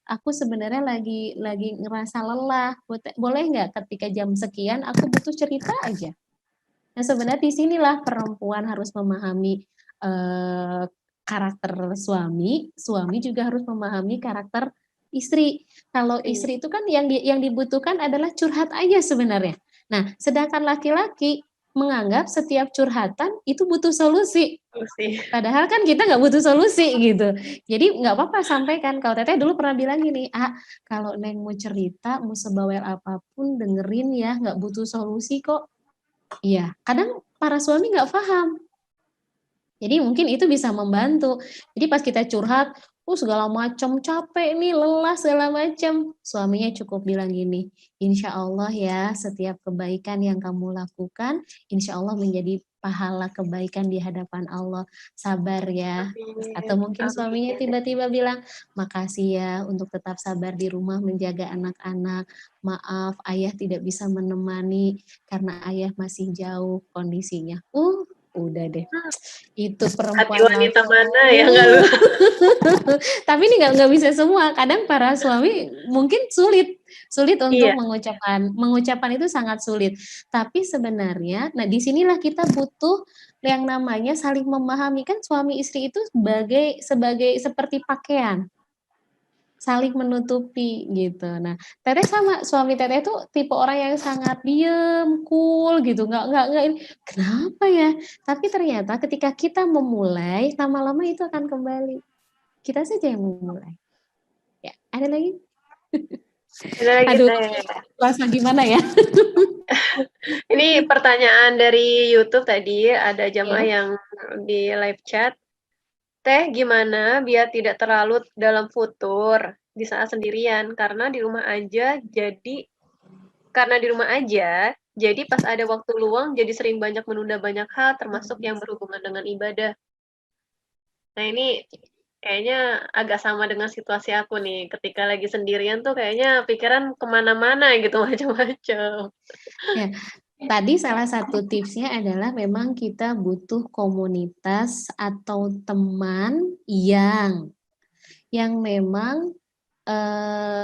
aku sebenarnya lagi ngerasa lelah, boleh nggak ketika jam sekian aku butuh cerita aja. Nah, sebenarnya di sinilah perempuan harus memahami karakter suami juga harus memahami karakter istri. Kalau istri itu kan yang dibutuhkan adalah curhat aja sebenarnya. Nah, sedangkan laki-laki menganggap setiap curhatan itu butuh solusi. Padahal kan kita nggak butuh solusi gitu. Jadi nggak apa-apa sampaikan. Kalau Teteh dulu pernah bilang gini, kalau Neng mau cerita, mau sebawel apapun dengerin ya, nggak butuh solusi kok. Iya, kadang para suami nggak paham. Jadi mungkin itu bisa membantu. Jadi pas kita curhat, segala macam capek nih, lelah segala macam. Suaminya cukup bilang gini, insya Allah ya setiap kebaikan yang kamu lakukan, insya Allah menjadi pahala kebaikan di hadapan Allah. Sabar ya. Atau mungkin suaminya tiba-tiba bilang, makasih ya untuk tetap sabar di rumah menjaga anak-anak. Maaf ayah tidak bisa menemani karena ayah masih jauh kondisinya. Udah deh. Itu perempuan wanita mana ya nggak lu? Tapi ini nggak bisa semua. Kadang para suami mungkin sulit untuk mengucapkan itu sangat sulit. Tapi sebenarnya, nah disinilah kita butuh yang namanya saling memahami. Kan suami istri itu sebagai seperti pakaian, saling menutupi gitu. Nah, Teteh sama suami Teteh itu tipe orang yang sangat diem, cool gitu, nggak kenapa ya? Tapi ternyata ketika kita memulai, lama-lama itu akan kembali. Kita saja yang memulai. Ya, ada lagi? Ada lagi. Aduh, rasa gimana ya? Ini pertanyaan dari YouTube tadi, ada jamaah yang di live chat. Teh, gimana biar tidak terlalu dalam futur di saat sendirian? Karena di rumah aja, Jadi pas ada waktu luang jadi sering banyak menunda banyak hal termasuk yang berhubungan dengan ibadah. Nah ini kayaknya agak sama dengan situasi aku nih, ketika lagi sendirian tuh kayaknya pikiran kemana-mana gitu macam-macam. Ya, tadi salah satu tipsnya adalah memang kita butuh komunitas atau teman yang memang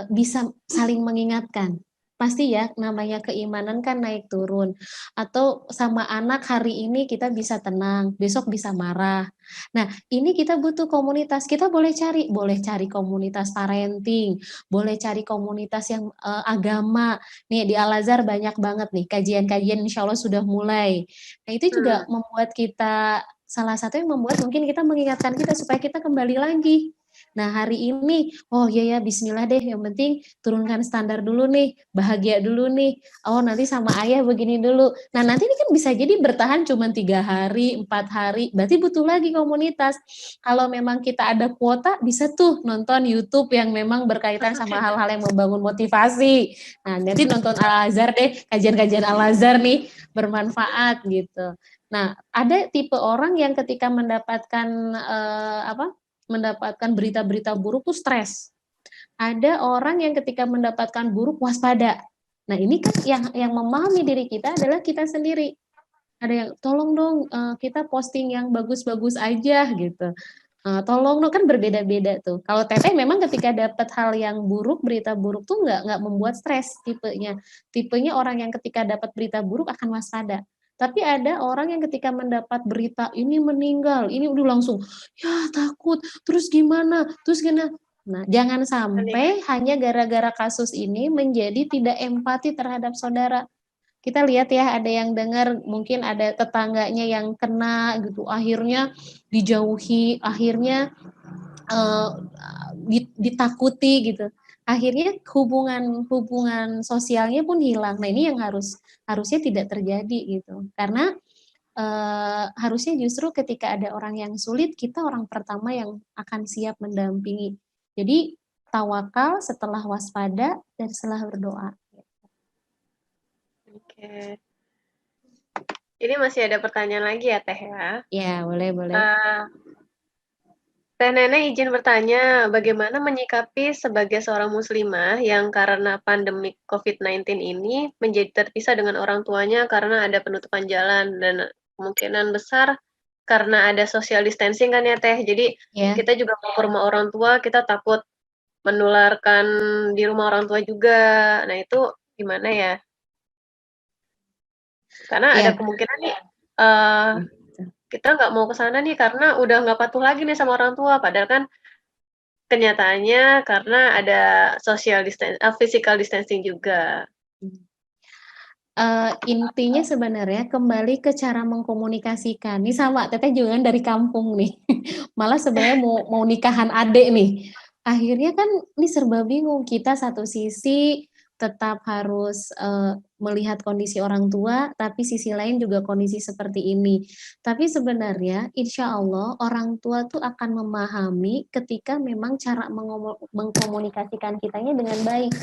bisa saling mengingatkan. Pasti ya, namanya keimanan kan naik turun. Atau sama anak hari ini kita bisa tenang, besok bisa marah. Nah, ini kita butuh komunitas. Kita boleh cari komunitas parenting, boleh cari komunitas yang agama. Nih di Al-Azhar banyak banget nih kajian-kajian insya Allah sudah mulai. Nah, itu juga membuat kita salah satu yang membuat mungkin kita mengingatkan kita supaya kita kembali lagi. Nah, hari ini, oh iya ya, bismillah deh, yang penting turunkan standar dulu nih, bahagia dulu nih, oh nanti sama ayah begini dulu. Nah, nanti ini kan bisa jadi bertahan cuma 3 hari, 4 hari, berarti butuh lagi komunitas. Kalau memang kita ada kuota, bisa tuh nonton YouTube yang memang berkaitan sama hal-hal yang membangun motivasi. Nah, nanti nonton Al-Azhar deh, kajian-kajian Al-Azhar nih, bermanfaat gitu. Nah, ada tipe orang yang ketika mendapatkan mendapatkan berita-berita buruk tuh stres. Ada orang yang ketika mendapatkan buruk waspada. Nah, ini kan yang memahami diri kita adalah kita sendiri. Ada yang tolong dong kita posting yang bagus-bagus aja gitu. Tolong dong, kan berbeda-beda tuh. Kalau Teteh memang ketika dapat hal yang buruk, berita buruk tuh nggak membuat stres tipenya. Tipenya orang yang ketika dapat berita buruk akan waspada. Tapi ada orang yang ketika mendapat berita ini meninggal, ini udah langsung ya takut, terus gimana? Terus gimana? Nah, jangan sampai hanya gara-gara kasus ini menjadi tidak empati terhadap saudara. Kita lihat ya, ada yang dengar mungkin ada tetangganya yang kena gitu, akhirnya dijauhi, akhirnya ditakuti gitu. Akhirnya hubungan sosialnya pun hilang. Nah, ini yang harusnya tidak terjadi gitu. Karena harusnya justru ketika ada orang yang sulit, kita orang pertama yang akan siap mendampingi. Jadi tawakal setelah waspada dan setelah berdoa. Oke. Ini masih ada pertanyaan lagi ya Teh ya? Ya, boleh. Teh Neneng izin bertanya, bagaimana menyikapi sebagai seorang muslimah yang karena pandemi COVID-19 ini menjadi terpisah dengan orang tuanya karena ada penutupan jalan dan kemungkinan besar karena ada social distancing kan ya Teh. Jadi kita juga mau ke rumah orang tua, kita takut menularkan di rumah orang tua juga. Nah itu gimana ya? Karena ada kemungkinan nih kita nggak mau ke sana nih karena udah nggak patuh lagi nih sama orang tua. Padahal kan kenyataannya karena ada physical distancing juga. Intinya sebenarnya kembali ke cara mengkomunikasikan. Ini sama, Teteh juga kan dari kampung nih. Malah sebenarnya mau nikahan adik nih. Akhirnya kan ini serba bingung. Kita satu sisi tetap harus melihat kondisi orang tua, tapi sisi lain juga kondisi seperti ini. Tapi sebenarnya insya Allah orang tua tuh akan memahami ketika memang cara mengkomunikasikan kitanya dengan baik.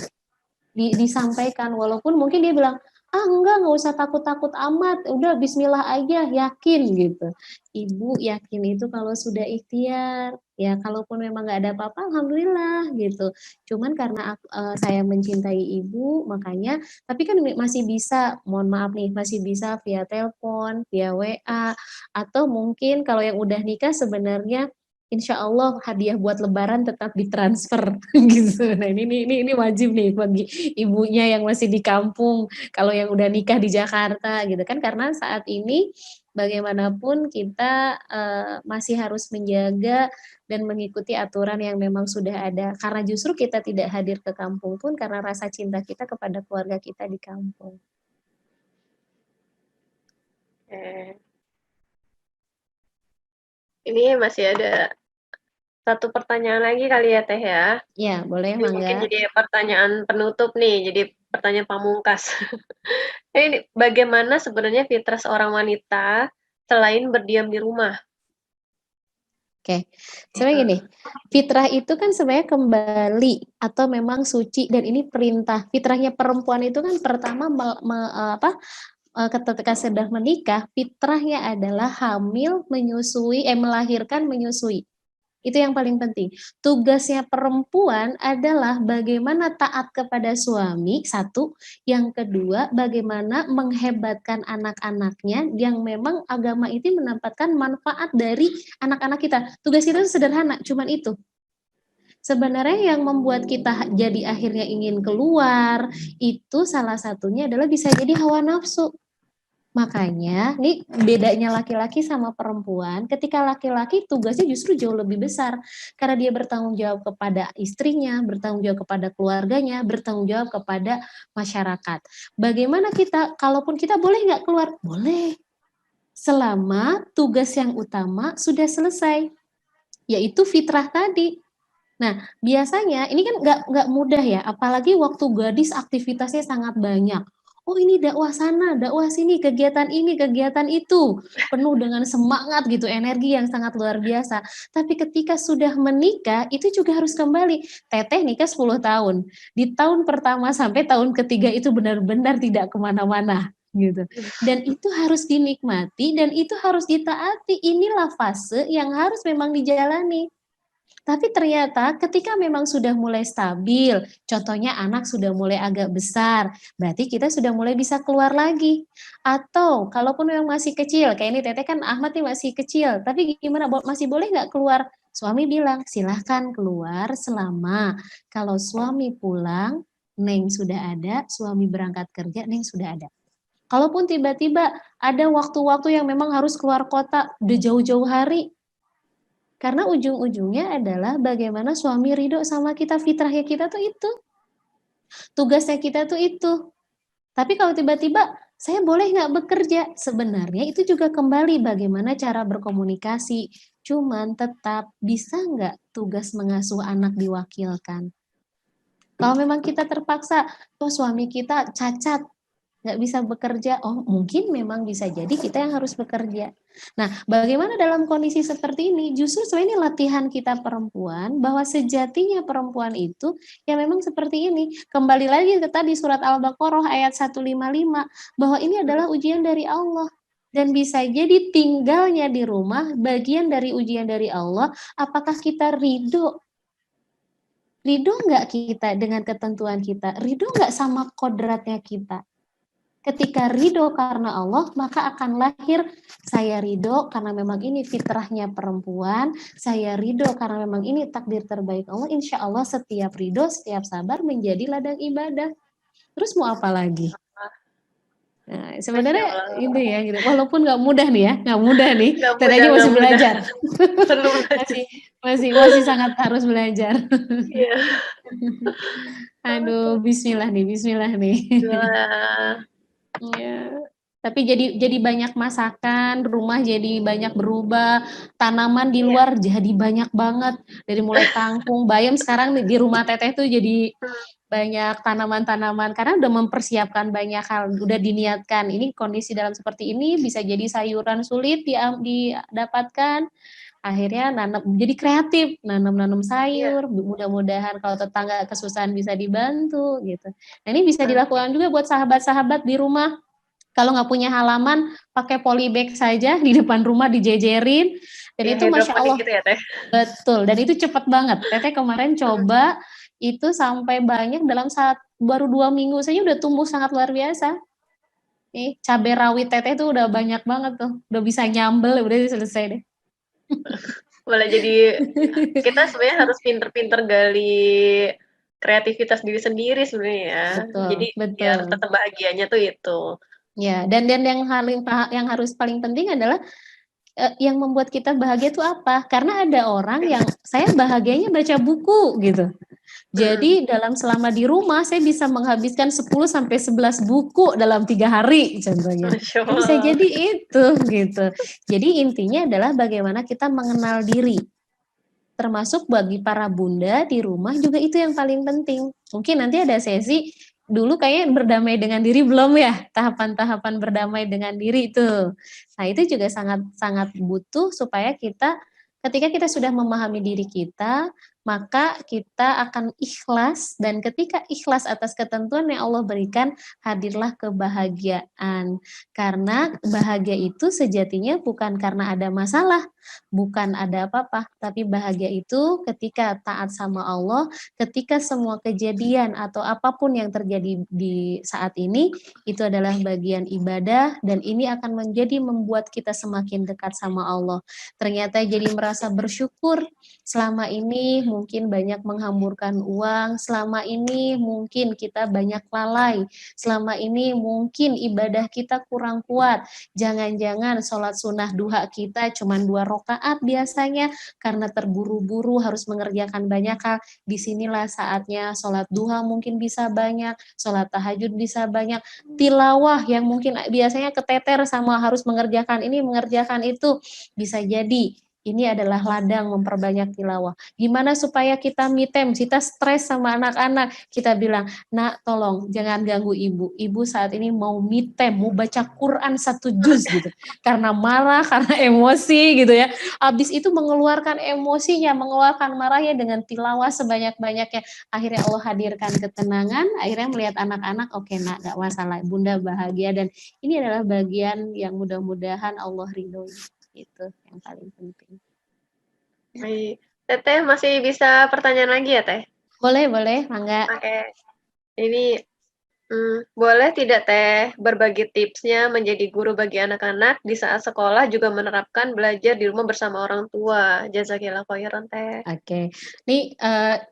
Disampaikan, walaupun mungkin dia bilang, nggak usah takut-takut amat, udah bismillah aja, yakin gitu. Ibu yakin itu kalau sudah ikhtiar, ya kalaupun memang nggak ada apa-apa, alhamdulillah gitu. Cuman karena saya mencintai ibu, makanya, tapi kan masih bisa, mohon maaf nih, masih bisa via telepon, via WA, atau mungkin kalau yang udah nikah sebenarnya Insya Allah hadiah buat Lebaran tetap ditransfer gitu. Nah ini wajib nih bagi ibunya yang masih di kampung. Kalau yang udah nikah di Jakarta gitu kan, karena saat ini bagaimanapun kita masih harus menjaga dan mengikuti aturan yang memang sudah ada. Karena justru kita tidak hadir ke kampung pun karena rasa cinta kita kepada keluarga kita di kampung. Ini masih ada satu pertanyaan lagi kali ya Teh ya? Ya, boleh, mungkin mangga. jadi pertanyaan penutup nih, jadi pertanyaan pamungkas. Ini bagaimana sebenarnya fitrah seorang wanita selain berdiam di rumah? Oke, sebenarnya gini, fitrah itu kan sebenarnya kembali atau memang suci dan ini perintah. Fitrahnya perempuan itu kan pertama ketika sudah menikah, fitrahnya adalah hamil, menyusui, melahirkan, menyusui. Itu yang paling penting. Tugasnya perempuan adalah bagaimana taat kepada suami, satu. Yang kedua, bagaimana menghebatkan anak-anaknya yang memang agama itu mendapatkan manfaat dari anak-anak kita. Tugas kita sederhana, cuman itu. Sebenarnya yang membuat kita jadi akhirnya ingin keluar, itu salah satunya adalah bisa jadi hawa nafsu. Makanya, nih bedanya laki-laki sama perempuan, ketika laki-laki tugasnya justru jauh lebih besar. Karena dia bertanggung jawab kepada istrinya, bertanggung jawab kepada keluarganya, bertanggung jawab kepada masyarakat. Bagaimana kita, kalaupun kita boleh nggak keluar? Boleh. Selama tugas yang utama sudah selesai, yaitu fitrah tadi. Nah, biasanya ini kan nggak mudah ya, apalagi waktu gadis aktivitasnya sangat banyak. Oh ini dakwah sana, dakwah sini, kegiatan ini, kegiatan itu. Penuh dengan semangat gitu, energi yang sangat luar biasa. Tapi ketika sudah menikah, itu juga harus kembali. Teteh nikah 10 tahun. Di tahun pertama sampai tahun ketiga itu benar-benar tidak kemana-mana. Gitu. Dan itu harus dinikmati dan itu harus ditaati. Inilah fase yang harus memang dijalani. Tapi ternyata ketika memang sudah mulai stabil, contohnya anak sudah mulai agak besar, berarti kita sudah mulai bisa keluar lagi. Atau kalaupun memang masih kecil, kayak ini Teteh kan Ahmad nih masih kecil, tapi gimana, masih boleh nggak keluar? Suami bilang, silahkan keluar selama kalau suami pulang, Neng sudah ada, suami berangkat kerja, Neng sudah ada. Kalaupun tiba-tiba ada waktu-waktu yang memang harus keluar kota, udah jauh-jauh hari, karena ujung-ujungnya adalah bagaimana suami ridho sama kita, fitrahnya kita tuh itu. Tugasnya kita tuh itu. Tapi kalau tiba-tiba, saya boleh nggak bekerja? Sebenarnya itu juga kembali bagaimana cara berkomunikasi. Cuman tetap bisa nggak tugas mengasuh anak diwakilkan? Kalau memang kita terpaksa, oh suami kita cacat, nggak bisa bekerja, oh mungkin memang bisa jadi kita yang harus bekerja. Nah, bagaimana dalam kondisi seperti ini? Justru sebenarnya ini latihan kita perempuan, bahwa sejatinya perempuan itu ya memang seperti ini. Kembali lagi ke tadi surat Al-Baqarah ayat 155, bahwa ini adalah ujian dari Allah. Dan bisa jadi tinggalnya di rumah, bagian dari ujian dari Allah, apakah kita ridho? Ridho nggak kita dengan ketentuan kita? Ridho nggak sama kodratnya kita? Ketika ridho karena Allah, maka akan lahir saya ridho karena memang ini fitrahnya perempuan, saya ridho karena memang ini takdir terbaik Allah. Insya Allah setiap ridho, setiap sabar menjadi ladang ibadah. Terus mau apa lagi? Nah, sebenarnya itu ya, gitu. Walaupun nggak mudah nih ya, nggak mudah nih. Tetehnya masih belajar, masih sangat harus belajar. Aduh, Bismillah nih. Ya, tapi jadi banyak masakan, rumah jadi banyak berubah, tanaman di luar jadi banyak banget. Dari mulai kangkung, bayam, sekarang di rumah Teteh tuh jadi banyak tanaman-tanaman karena udah mempersiapkan banyak hal, udah diniatkan. Ini kondisi dalam seperti ini bisa jadi sayuran sulit didapatkan. Akhirnya jadi kreatif, nanam sayur, mudah-mudahan kalau tetangga kesusahan bisa dibantu gitu. Nah ini bisa dilakukan juga buat sahabat-sahabat di rumah. Kalau nggak punya halaman, pakai polybag saja di depan rumah dijejerin, dan itu Masya Allah, gitu ya, Teh? Betul, dan itu cepat banget. Teteh kemarin coba, itu sampai banyak dalam baru 2 minggu saja udah tumbuh sangat luar biasa. Nih, cabai rawit Teteh tuh udah banyak banget tuh, udah bisa nyambel, udah selesai deh. Malah jadi kita sebenarnya harus pinter-pinter gali kreativitas diri sendiri sebenarnya ya. Betul, jadi biar tetap bahagianya tuh itu. Ya, dan yang harus paling penting adalah yang membuat kita bahagia tuh apa? Karena ada orang yang saya bahagianya baca buku gitu. Jadi selama di rumah saya bisa menghabiskan 10-11 buku dalam 3 hari contohnya. Bisa jadi itu gitu. Jadi intinya adalah bagaimana kita mengenal diri. Termasuk bagi para bunda di rumah juga itu yang paling penting. Mungkin nanti ada sesi dulu kayaknya berdamai dengan diri belum ya, tahapan-tahapan berdamai dengan diri itu. Nah itu juga sangat butuh supaya kita Ketika kita sudah memahami diri kita, maka kita akan ikhlas, dan ketika ikhlas atas ketentuan yang Allah berikan, hadirlah kebahagiaan. Karena bahagia itu sejatinya bukan karena ada masalah, bukan ada apa-apa, tapi bahagia itu ketika taat sama Allah, ketika semua kejadian atau apapun yang terjadi di saat ini, itu adalah bagian ibadah, dan ini akan membuat kita semakin dekat sama Allah. Ternyata jadi merasa bersyukur, selama ini mungkin banyak menghamburkan uang, selama ini mungkin kita banyak lalai, selama ini mungkin ibadah kita kurang kuat, jangan-jangan sholat sunnah duha kita cuma 2 rakaat biasanya, karena terburu-buru harus mengerjakan banyak hal. Disinilah saatnya sholat duha mungkin bisa banyak, sholat tahajud bisa banyak, tilawah yang mungkin biasanya keteter sama harus mengerjakan ini, mengerjakan itu, bisa jadi ini adalah ladang memperbanyak tilawah. Gimana supaya kita me time, kita stres sama anak-anak, kita bilang, nak tolong jangan ganggu ibu, ibu saat ini mau me time, mau baca Quran 1 juz gitu, karena marah, karena emosi gitu ya, habis itu mengeluarkan emosinya, mengeluarkan marahnya dengan tilawah sebanyak-banyaknya, akhirnya Allah hadirkan ketenangan, akhirnya melihat anak-anak, oke nak, gak masalah, bunda bahagia, dan ini adalah bagian yang mudah-mudahan Allah ridhoi. Itu yang paling penting. Baik. Teteh masih bisa pertanyaan lagi ya, Teh? Boleh, mangga. Oke. Ini boleh tidak Teh berbagi tipsnya menjadi guru bagi anak-anak di saat sekolah juga menerapkan belajar di rumah bersama orang tua? Jazakillah khairan Teh. Oke, nih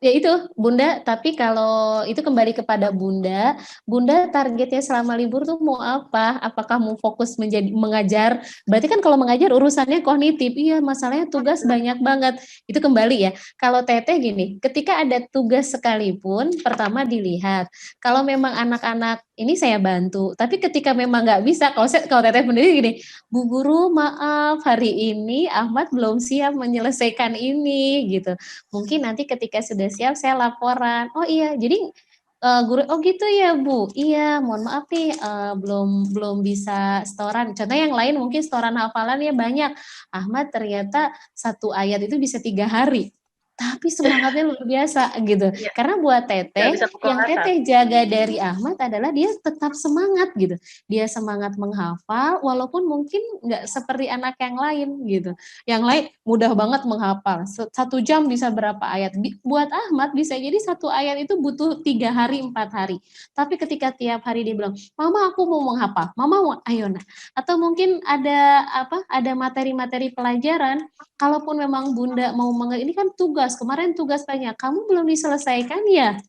ya itu Bunda, tapi kalau itu kembali kepada Bunda, Bunda targetnya selama libur tuh mau apa? Apakah mau fokus menjadi mengajar? Berarti kan kalau mengajar urusannya kognitif, iya masalahnya tugas banyak banget. Itu kembali ya. Kalau Teteh gini, ketika ada tugas sekalipun, pertama dilihat. Kalau memang anak-anak ini saya bantu, tapi ketika memang nggak bisa, kalau Teteh sendiri gini, Bu Guru maaf hari ini Ahmad belum siap menyelesaikan ini gitu. Mungkin nanti ketika sudah siap saya laporan. Oh iya, jadi guru, oh gitu ya Bu. Iya, mohon maaf nih belum bisa setoran. Contoh yang lain mungkin setoran hafalannya banyak. Ahmad ternyata 1 ayat itu bisa 3 hari. Tapi semangatnya luar biasa gitu. Iya. Karena buat Nggak Teteh, bisa pukul yang rata. Teteh jaga dari Ahmad adalah dia tetap semangat gitu. Dia semangat menghafal walaupun mungkin nggak seperti anak yang lain gitu. Yang lain mudah banget menghafal. 1 jam bisa berapa ayat. Buat Ahmad bisa jadi 1 ayat itu butuh 3 hari, 4 hari. Tapi ketika tiap hari dia bilang, "Mama aku mau menghafal." "Mama mau, ayo nah." Atau mungkin ada materi-materi pelajaran, kalaupun memang Bunda mau ini kan tugas, kemarin tugas banyak, kamu belum diselesaikan ya?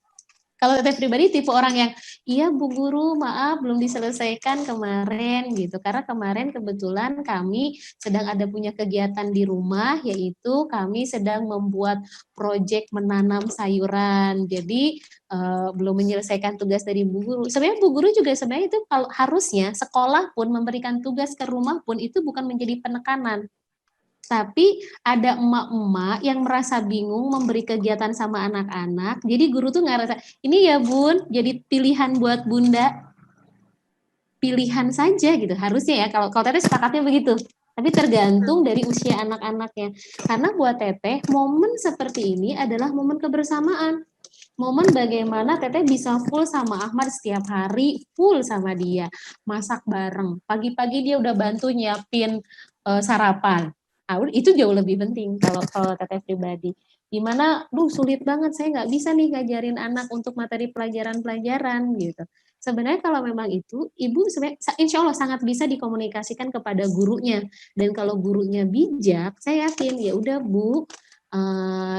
Kalau Teteh pribadi tipe orang yang, iya Bu Guru maaf belum diselesaikan kemarin gitu. Karena kemarin kebetulan kami sedang ada punya kegiatan di rumah, yaitu kami sedang membuat proyek menanam sayuran. Jadi belum menyelesaikan tugas dari Bu Guru. Sebenarnya Bu Guru juga sebenarnya itu kalau harusnya sekolah pun memberikan tugas ke rumah pun itu bukan menjadi penekanan. Tapi ada emak-emak yang merasa bingung memberi kegiatan sama anak-anak, jadi guru tuh ngerasa, ini ya Bun, jadi pilihan buat Bunda, pilihan saja gitu, harusnya ya, kalau Teteh sepakatnya begitu. Tapi tergantung dari usia anak-anaknya. Karena buat Teteh, momen seperti ini adalah momen kebersamaan. Momen bagaimana Teteh bisa full sama Ahmad setiap hari, full sama dia, masak bareng. Pagi-pagi dia udah bantu nyiapin sarapan. Itu jauh lebih penting kalau Teteh pribadi. Dimana, sulit banget, saya nggak bisa nih ngajarin anak untuk materi pelajaran-pelajaran gitu. Sebenarnya kalau memang itu, ibu sebenarnya insya Allah sangat bisa dikomunikasikan kepada gurunya. Dan kalau gurunya bijak, saya yakin ya udah Bu,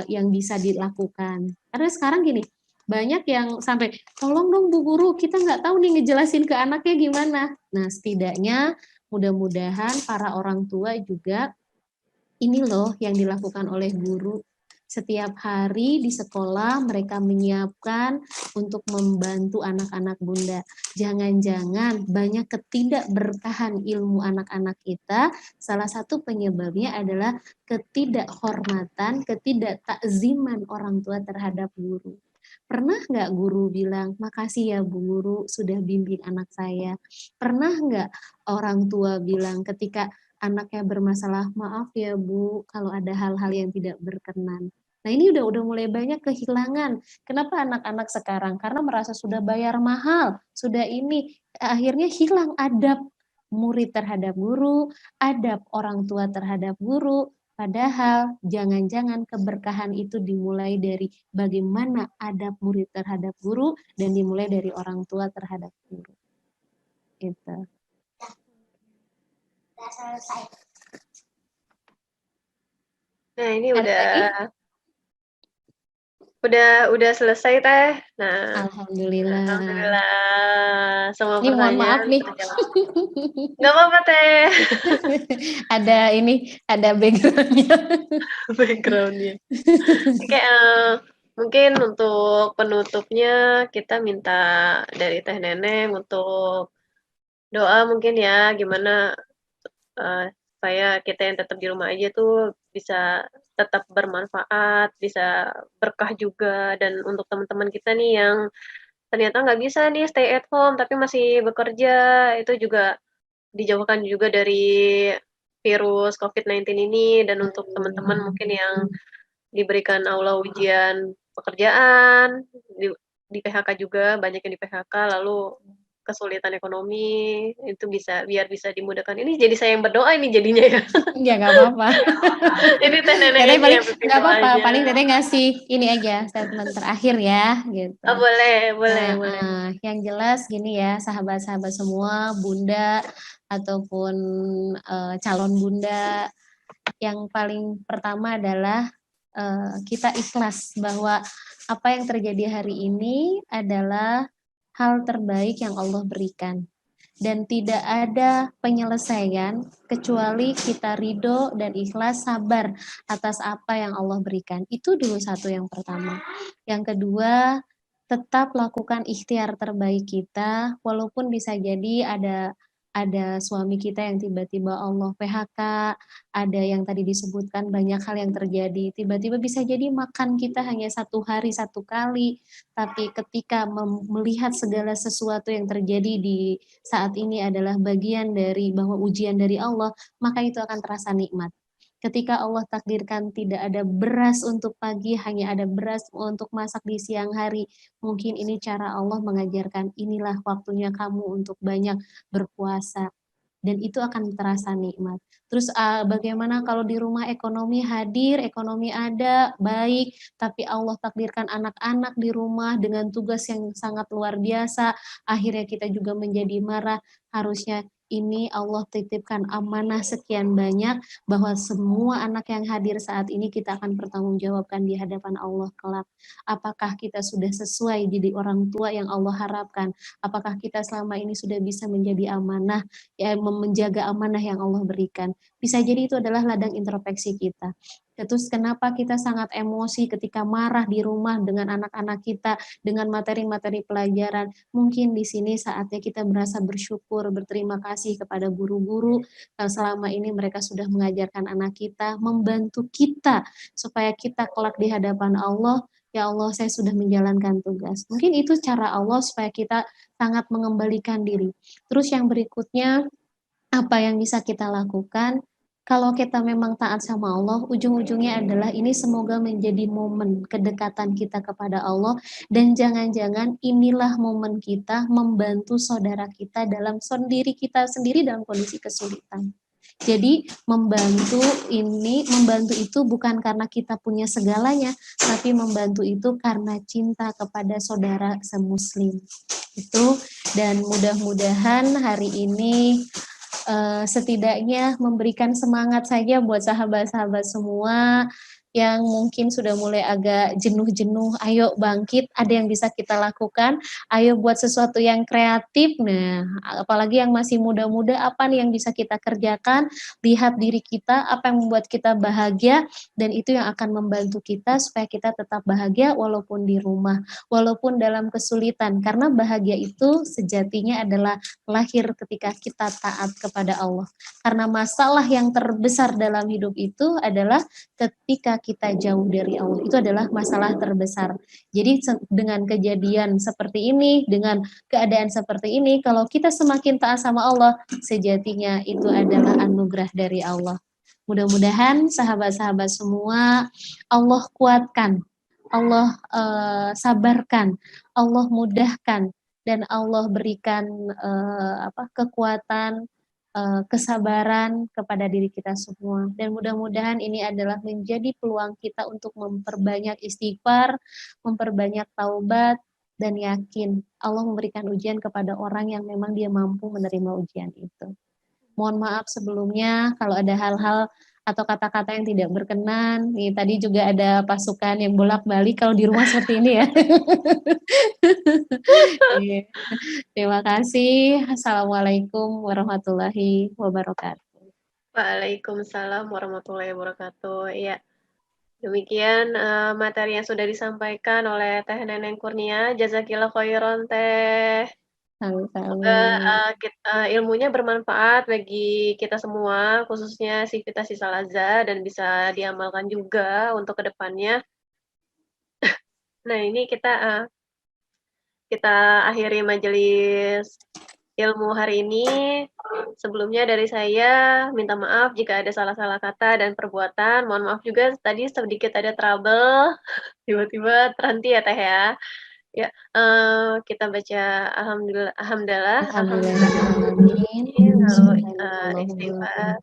yang bisa dilakukan. Karena sekarang gini, banyak yang sampai, tolong dong Bu Guru, kita nggak tahu nih ngejelasin ke anaknya gimana. Nah setidaknya mudah-mudahan para orang tua juga ini loh yang dilakukan oleh guru. Setiap hari di sekolah mereka menyiapkan untuk membantu anak-anak Bunda. Jangan-jangan banyak ketidakberkahan ilmu anak-anak kita, salah satu penyebabnya adalah ketidakhormatan, ketidaktakziman orang tua terhadap guru. Pernah nggak guru bilang, makasih ya Bu Guru sudah bimbing anak saya? Pernah nggak orang tua bilang ketika anaknya bermasalah, maaf ya Bu, kalau ada hal-hal yang tidak berkenan. Nah ini udah mulai banyak kehilangan. Kenapa anak-anak sekarang? Karena merasa sudah bayar mahal, sudah ini, akhirnya hilang adab murid terhadap guru, adab orang tua terhadap guru. Padahal jangan-jangan keberkahan itu dimulai dari bagaimana adab murid terhadap guru dan dimulai dari orang tua terhadap guru. Gitu. Udah selesai. Nah, ini Ada lagi? udah selesai Teh. Nah, Alhamdulillah. alhamdulillah semua Ini mohon maaf pertanyaan nih. terjawab. Nggak apa-apa Teh. ada backgroundnya. Backgroundnya. Oke, mungkin untuk penutupnya kita minta dari Teh Neneng untuk doa mungkin ya, gimana supaya kita yang tetap di rumah aja tuh bisa tetap bermanfaat, bisa berkah juga, dan untuk teman-teman kita nih yang ternyata nggak bisa nih stay at home tapi masih bekerja, itu juga dijauhkan juga dari virus COVID-19 ini, dan untuk teman-teman mungkin yang diberikan Allah ujian pekerjaan, di PHK juga, banyak yang di PHK, lalu kesulitan ekonomi, itu biar bisa dimudahkan. Ini jadi saya yang berdoa ini jadinya ya. Ya nggak apa-apa. Ini Teh Neneng Teteh aja paling yang pimpin nggak apa-apa, doanya. paling Teteh ngasih ini aja statement terakhir ya, gitu. Oh, boleh. Yang jelas gini ya, sahabat-sahabat semua, bunda ataupun calon bunda, yang paling pertama adalah kita ikhlas bahwa apa yang terjadi hari ini adalah hal terbaik yang Allah berikan. Dan tidak ada penyelesaian kecuali kita ridho dan ikhlas sabar atas apa yang Allah berikan. Itu dulu satu yang pertama. Yang kedua, tetap lakukan ikhtiar terbaik kita, walaupun bisa jadi ada suami kita yang tiba-tiba Allah PHK, ada yang tadi disebutkan banyak hal yang terjadi. Tiba-tiba bisa jadi makan kita hanya 1 hari 1 kali, tapi ketika melihat segala sesuatu yang terjadi di saat ini adalah bagian dari bahwa ujian dari Allah, maka itu akan terasa nikmat. Ketika Allah takdirkan tidak ada beras untuk pagi, hanya ada beras untuk masak di siang hari, mungkin ini cara Allah mengajarkan, inilah waktunya kamu untuk banyak berpuasa. Dan itu akan terasa nikmat. Terus bagaimana kalau di rumah ekonomi hadir, ekonomi ada, baik, tapi Allah takdirkan anak-anak di rumah dengan tugas yang sangat luar biasa, akhirnya kita juga menjadi marah. Harusnya ini Allah titipkan amanah sekian banyak, bahwa semua anak yang hadir saat ini kita akan bertanggungjawabkan di hadapan Allah kelak. Apakah kita sudah sesuai jadi orang tua yang Allah harapkan? Apakah kita selama ini sudah bisa menjadi amanah, ya, menjaga amanah yang Allah berikan? Bisa jadi itu adalah ladang introspeksi kita. Terus kenapa kita sangat emosi ketika marah di rumah dengan anak-anak kita, dengan materi-materi pelajaran? Mungkin di sini saatnya kita merasa bersyukur, berterima kasih kepada guru-guru yang selama ini mereka sudah mengajarkan anak kita, membantu kita supaya kita kelak di hadapan Allah, ya Allah saya sudah menjalankan tugas. Mungkin itu cara Allah supaya kita sangat mengembalikan diri. Terus yang berikutnya, apa yang bisa kita lakukan? Kalau kita memang taat sama Allah, ujung-ujungnya adalah ini semoga menjadi momen kedekatan kita kepada Allah, dan jangan-jangan inilah momen kita membantu saudara kita dalam diri kita sendiri dalam kondisi kesulitan. Jadi membantu itu bukan karena kita punya segalanya, tapi membantu itu karena cinta kepada saudara semuslim. Itu, dan mudah-mudahan hari ini setidaknya memberikan semangat saja buat sahabat-sahabat semua yang mungkin sudah mulai agak jenuh-jenuh. Ayo bangkit, ada yang bisa kita lakukan, ayo buat sesuatu yang kreatif. Nah, apalagi yang masih muda-muda, apa nih yang bisa kita kerjakan, lihat diri kita, apa yang membuat kita bahagia, dan itu yang akan membantu kita supaya kita tetap bahagia walaupun di rumah, walaupun dalam kesulitan, karena bahagia itu sejatinya adalah lahir ketika kita taat kepada Allah. Karena masalah yang terbesar dalam hidup itu adalah ketika kita jauh dari Allah. Itu adalah masalah terbesar. Jadi dengan kejadian seperti ini, dengan keadaan seperti ini, kalau kita semakin taat sama Allah, sejatinya itu adalah anugerah dari Allah. Mudah-mudahan sahabat-sahabat semua Allah kuatkan, Allah sabarkan, Allah mudahkan, dan Allah berikan kekuatan, kesabaran kepada diri kita semua. Dan mudah-mudahan ini adalah menjadi peluang kita untuk memperbanyak istighfar, memperbanyak taubat, dan yakin Allah memberikan ujian kepada orang yang memang dia mampu menerima ujian itu. Mohon maaf sebelumnya kalau ada hal-hal atau kata-kata yang tidak berkenan. Nih tadi juga ada pasukan yang bolak-balik kalau di rumah seperti ini ya. Terima kasih. Assalamualaikum warahmatullahi wabarakatuh. Waalaikumsalam warahmatullahi wabarakatuh. Iya, demikian materi yang sudah disampaikan oleh Teh Neneng Kurnia. Jazakillah khairan Teh. Semoga ilmunya bermanfaat bagi kita semua, khususnya Sivitas Sisalaza, dan bisa diamalkan juga untuk kedepannya. Nah, ini kita akhiri majelis ilmu hari ini. Sebelumnya dari saya minta maaf jika ada salah-salah kata dan perbuatan. Mohon maaf juga tadi sedikit ada trouble, tiba-tiba terhenti ya Teh ya. Ya, kita baca alhamdulillah, lalu istighfar,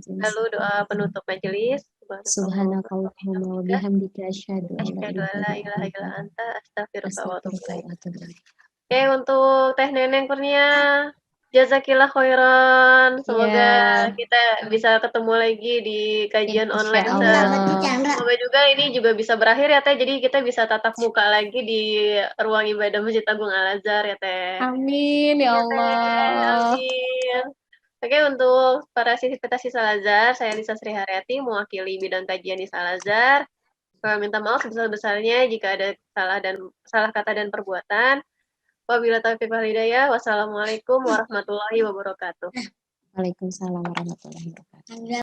lalu doa penutup majelis. Subhanakallahumma wa bihamdika asyhadu Asyhadu an la ilaha illa anta astaghfiruka wa atubu ilaik. Oke, untuk Teh Neneng Kurnia, jazakillah khairan. Semoga kita bisa ketemu lagi di kajian online. Semoga juga ini juga bisa berakhir ya Teh. Jadi kita bisa tatap muka lagi di ruang ibadah Masjid Agung Al-Azhar ya Teh. Amin ya Allah. Amin. Oke, untuk para Sivitas Al-Azhar, saya Lisa Sri Haryati mewakili bidang kajian Al-Azhar. Minta maaf sebesar-besarnya jika ada salah kata dan perbuatan. Wabillahi taufiq wal hidayah. Wassalamualaikum warahmatullahi wabarakatuh. Waalaikumsalam warahmatullahi wabarakatuh.